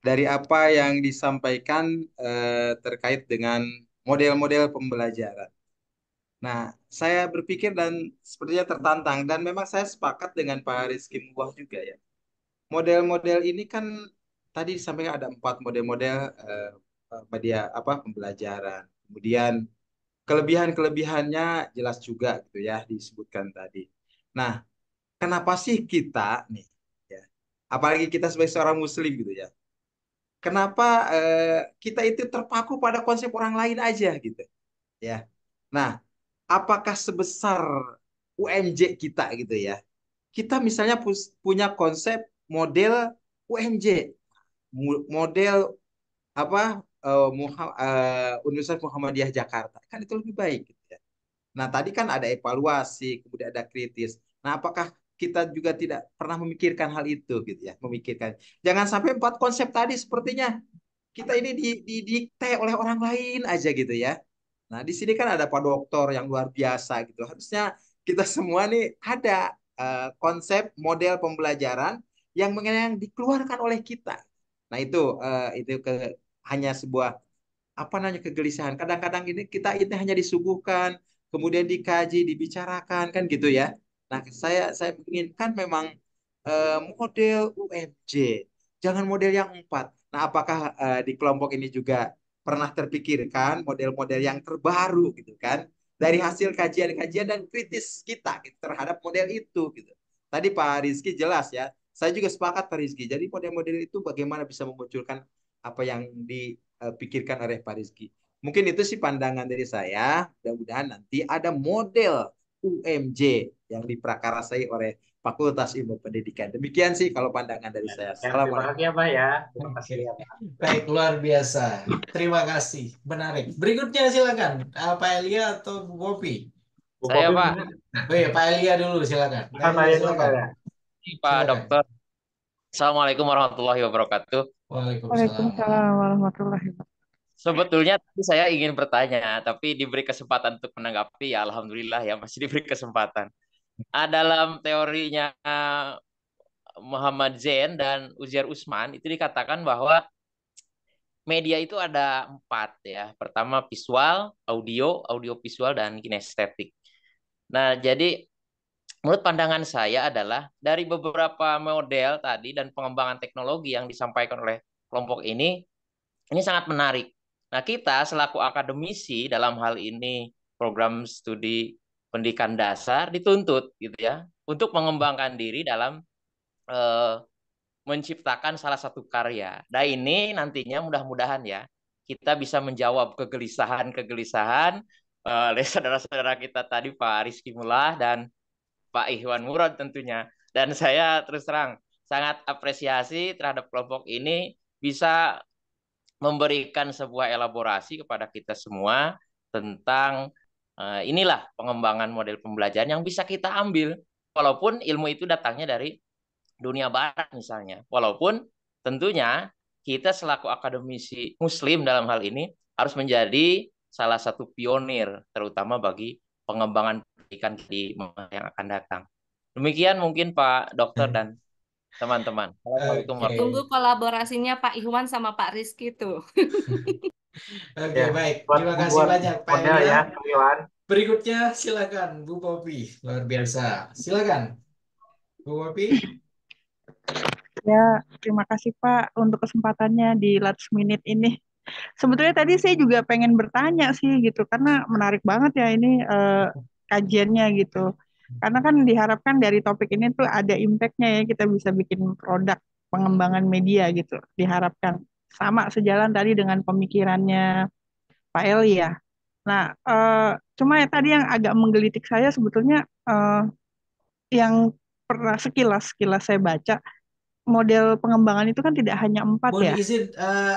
Dari apa yang disampaikan terkait dengan model-model pembelajaran. Nah, saya berpikir dan sepertinya tertantang dan memang saya sepakat dengan Pak Rizky Mubah juga ya. Model-model ini kan tadi disampaikan ada 4 model-model media apa pembelajaran. Kemudian kelebihan-kelebihannya jelas juga gitu ya disebutkan tadi. Nah, kenapa sih kita nih ya, apalagi kita sebagai seorang muslim gitu ya. Kenapa kita itu terpaku pada konsep orang lain aja gitu ya. Nah, apakah sebesar UMJ kita gitu ya. Kita misalnya punya konsep model UMJ, model apa Universitas Muhammadiyah Jakarta kan itu lebih baik gitu ya. Nah, tadi kan ada evaluasi, kemudian ada kritis. Nah, apakah kita juga tidak pernah memikirkan hal itu gitu ya, memikirkan. Jangan sampai 4 konsep tadi sepertinya kita ini didikte oleh orang lain aja gitu ya. Nah, di sini kan ada Pak Dokter yang luar biasa gitu. Harusnya kita semua nih ada konsep model pembelajaran yang dikeluarkan oleh kita. Nah, itu hanya sebuah apa namanya kegelisahan. Kadang-kadang ini kita ini hanya disuguhkan, kemudian dikaji, dibicarakan kan gitu ya. Nah, saya menginginkan memang model UMJ, jangan model yang 4. Nah, apakah di kelompok ini juga pernah terpikirkan model-model yang terbaru gitu kan? Dari hasil kajian-kajian dan kritis kita gitu, terhadap model itu gitu. Tadi Pak Rizky jelas ya. Saya juga sepakat Pak Rizky. Jadi model-model itu bagaimana bisa memunculkan apa yang dipikirkan oleh Pak Rizky. Mungkin itu sih pandangan dari saya. Mudah-mudahan nanti ada model UMJ yang diprakarasai oleh Fakultas Ilmu Pendidikan. Demikian sih kalau pandangan dari saya. Terima Assalamualaikum. kasih ya Pak ya. Terima kasih ya Pak. Baik, luar biasa. Terima kasih. Menarik. Berikutnya silakan. Pak Elia atau Bu Popi? Bu Saya Popi Pak, mana? Oh iya, Pak Elia dulu silakan. Pak Pak Elia Elia dulu silakan. Pak ya. Pak Silakan. Dokter. Assalamualaikum warahmatullahi wabarakatuh. Waalaikumsalam. Waalaikumsalam warahmatullahi wabarakatuh. Sebetulnya tadi saya ingin bertanya, tapi diberi kesempatan untuk menanggapi, ya alhamdulillah ya masih diberi kesempatan. Dalam teorinya Muhammad Zain dan Uzair Usman itu dikatakan bahwa media itu ada 4 ya. Pertama visual, audio visual dan kinestetik. Nah, jadi menurut pandangan saya adalah dari beberapa model tadi dan pengembangan teknologi yang disampaikan oleh kelompok ini sangat menarik. Nah, kita selaku akademisi dalam hal ini program studi pendidikan dasar dituntut gitu ya untuk mengembangkan diri dalam menciptakan salah satu karya. Nah, ini nantinya mudah-mudahan ya kita bisa menjawab kegelisahan-kegelisahan oleh saudara-saudara kita tadi Pak Rizky Mullah dan Pak Ihwan Murad tentunya. Dan saya terus terang sangat apresiasi terhadap kelompok ini bisa memberikan sebuah elaborasi kepada kita semua tentang inilah pengembangan model pembelajaran yang bisa kita ambil. Walaupun ilmu itu datangnya dari dunia barat misalnya. Walaupun tentunya kita selaku akademisi muslim dalam hal ini harus menjadi salah satu pionir terutama bagi pengembangan pendidikan di masa yang akan datang. Demikian mungkin Pak Dokter dan teman-teman. Assalamualaikum warahmatullahi Tunggu kolaborasinya Pak Iwan sama Pak Rizky tuh. Oke, Ya, baik. buat Terima kasih membuat banyak Pak model Elia. ya, Pak Iwan. Berikutnya silakan Bu Popi. Luar biasa. Silakan Bu Popi. Ya, terima kasih Pak untuk kesempatannya di last minute ini. Sebetulnya tadi saya juga pengen bertanya sih gitu, karena menarik banget ya ini kajiannya gitu. Karena kan diharapkan dari topik ini tuh ada impact-nya ya, kita bisa bikin produk pengembangan media gitu. Diharapkan sama sejalan tadi dengan pemikirannya Pak Eli ya. Nah, cuma ya tadi yang agak menggelitik saya sebetulnya yang pernah sekilas saya baca, model pengembangan itu kan tidak hanya 4 Mohon ya. izin,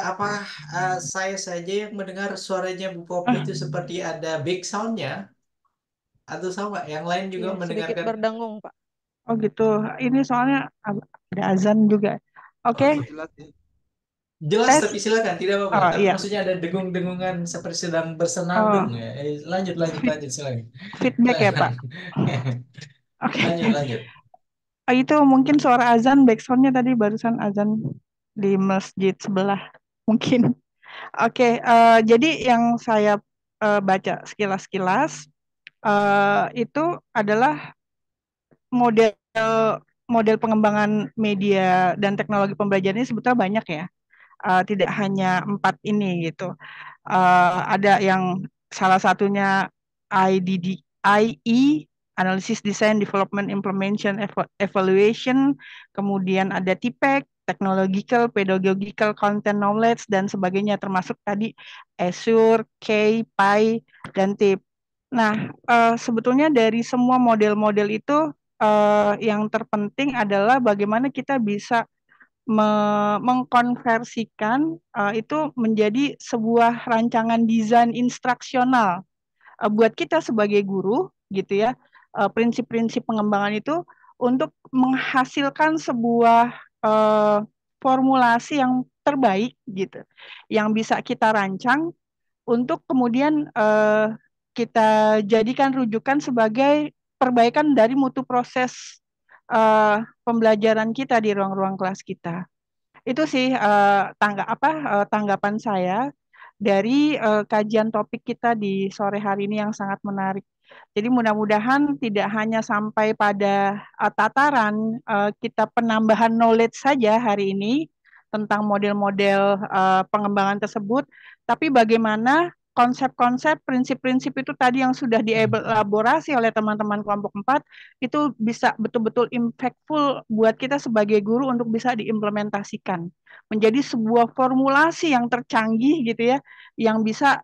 apakah saya saja yang mendengar suaranya Bu Popi itu seperti ada back sound-nya? Atau sama, yang lain juga Iya, sedikit mendengarkan? berdengung, Pak. Oh gitu. Ini soalnya ada azan juga. Oke. Jelas, Tes. tapi silakan, tidak apa-apa. Oh Tapi iya. maksudnya ada dengung-dengungan seperti sedang Oh, bersenandung ya. Lanjut, silakan. feedback ya, Pak. Oke. Lanjut. Itu mungkin suara azan, backsoundnya tadi barusan azan di masjid sebelah. Mungkin. Oke, jadi yang saya baca sekilas-kilas, itu adalah model model pengembangan media dan teknologi pembelajaran ini sebetulnya banyak ya. Tidak hanya 4 ini gitu. Ada yang salah satunya IE, Analysis, Design, Development, Implementation, Evaluation, kemudian ada TPEC, Technological, Pedagogical, Content Knowledge, dan sebagainya, termasuk tadi Azure, K, Pi, dan TIP. Nah, sebetulnya dari semua model-model itu, yang terpenting adalah bagaimana kita bisa mengkonversikan itu menjadi sebuah rancangan desain instruksional buat kita sebagai guru gitu ya. Prinsip-prinsip pengembangan itu untuk menghasilkan sebuah formulasi yang terbaik gitu, yang bisa kita rancang untuk kemudian kita jadikan rujukan sebagai perbaikan dari mutu proses pembelajaran kita di ruang-ruang kelas kita. Itu sih tanggapan saya dari kajian topik kita di sore hari ini yang sangat menarik. Jadi mudah-mudahan tidak hanya sampai pada tataran kita penambahan knowledge saja hari ini tentang model-model pengembangan tersebut, tapi bagaimana konsep-konsep, prinsip-prinsip itu tadi yang sudah dielaborasi oleh teman-teman kelompok 4 itu bisa betul-betul impactful buat kita sebagai guru untuk bisa diimplementasikan menjadi sebuah formulasi yang tercanggih gitu ya, yang bisa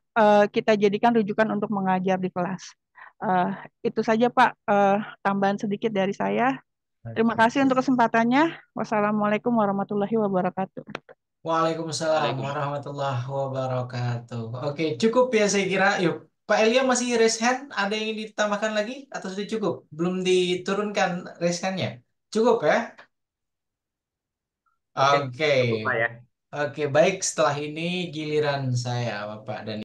kita jadikan rujukan untuk mengajar di kelas. Itu saja Pak, tambahan sedikit dari saya. Terima kasih untuk kesempatannya. Wassalamualaikum warahmatullahi wabarakatuh. Waalaikumsalam warahmatullahi wabarakatuh. Oke, cukup ya saya kira. Yuk, Pak Elia masih raise hand. Ada yang ingin ditambahkan lagi atau sudah cukup? Belum diturunkan raise hand-nya. Cukup ya? Oke, Oke. cukup Pak ya. Oke, baik. Setelah ini giliran saya, Bapak dan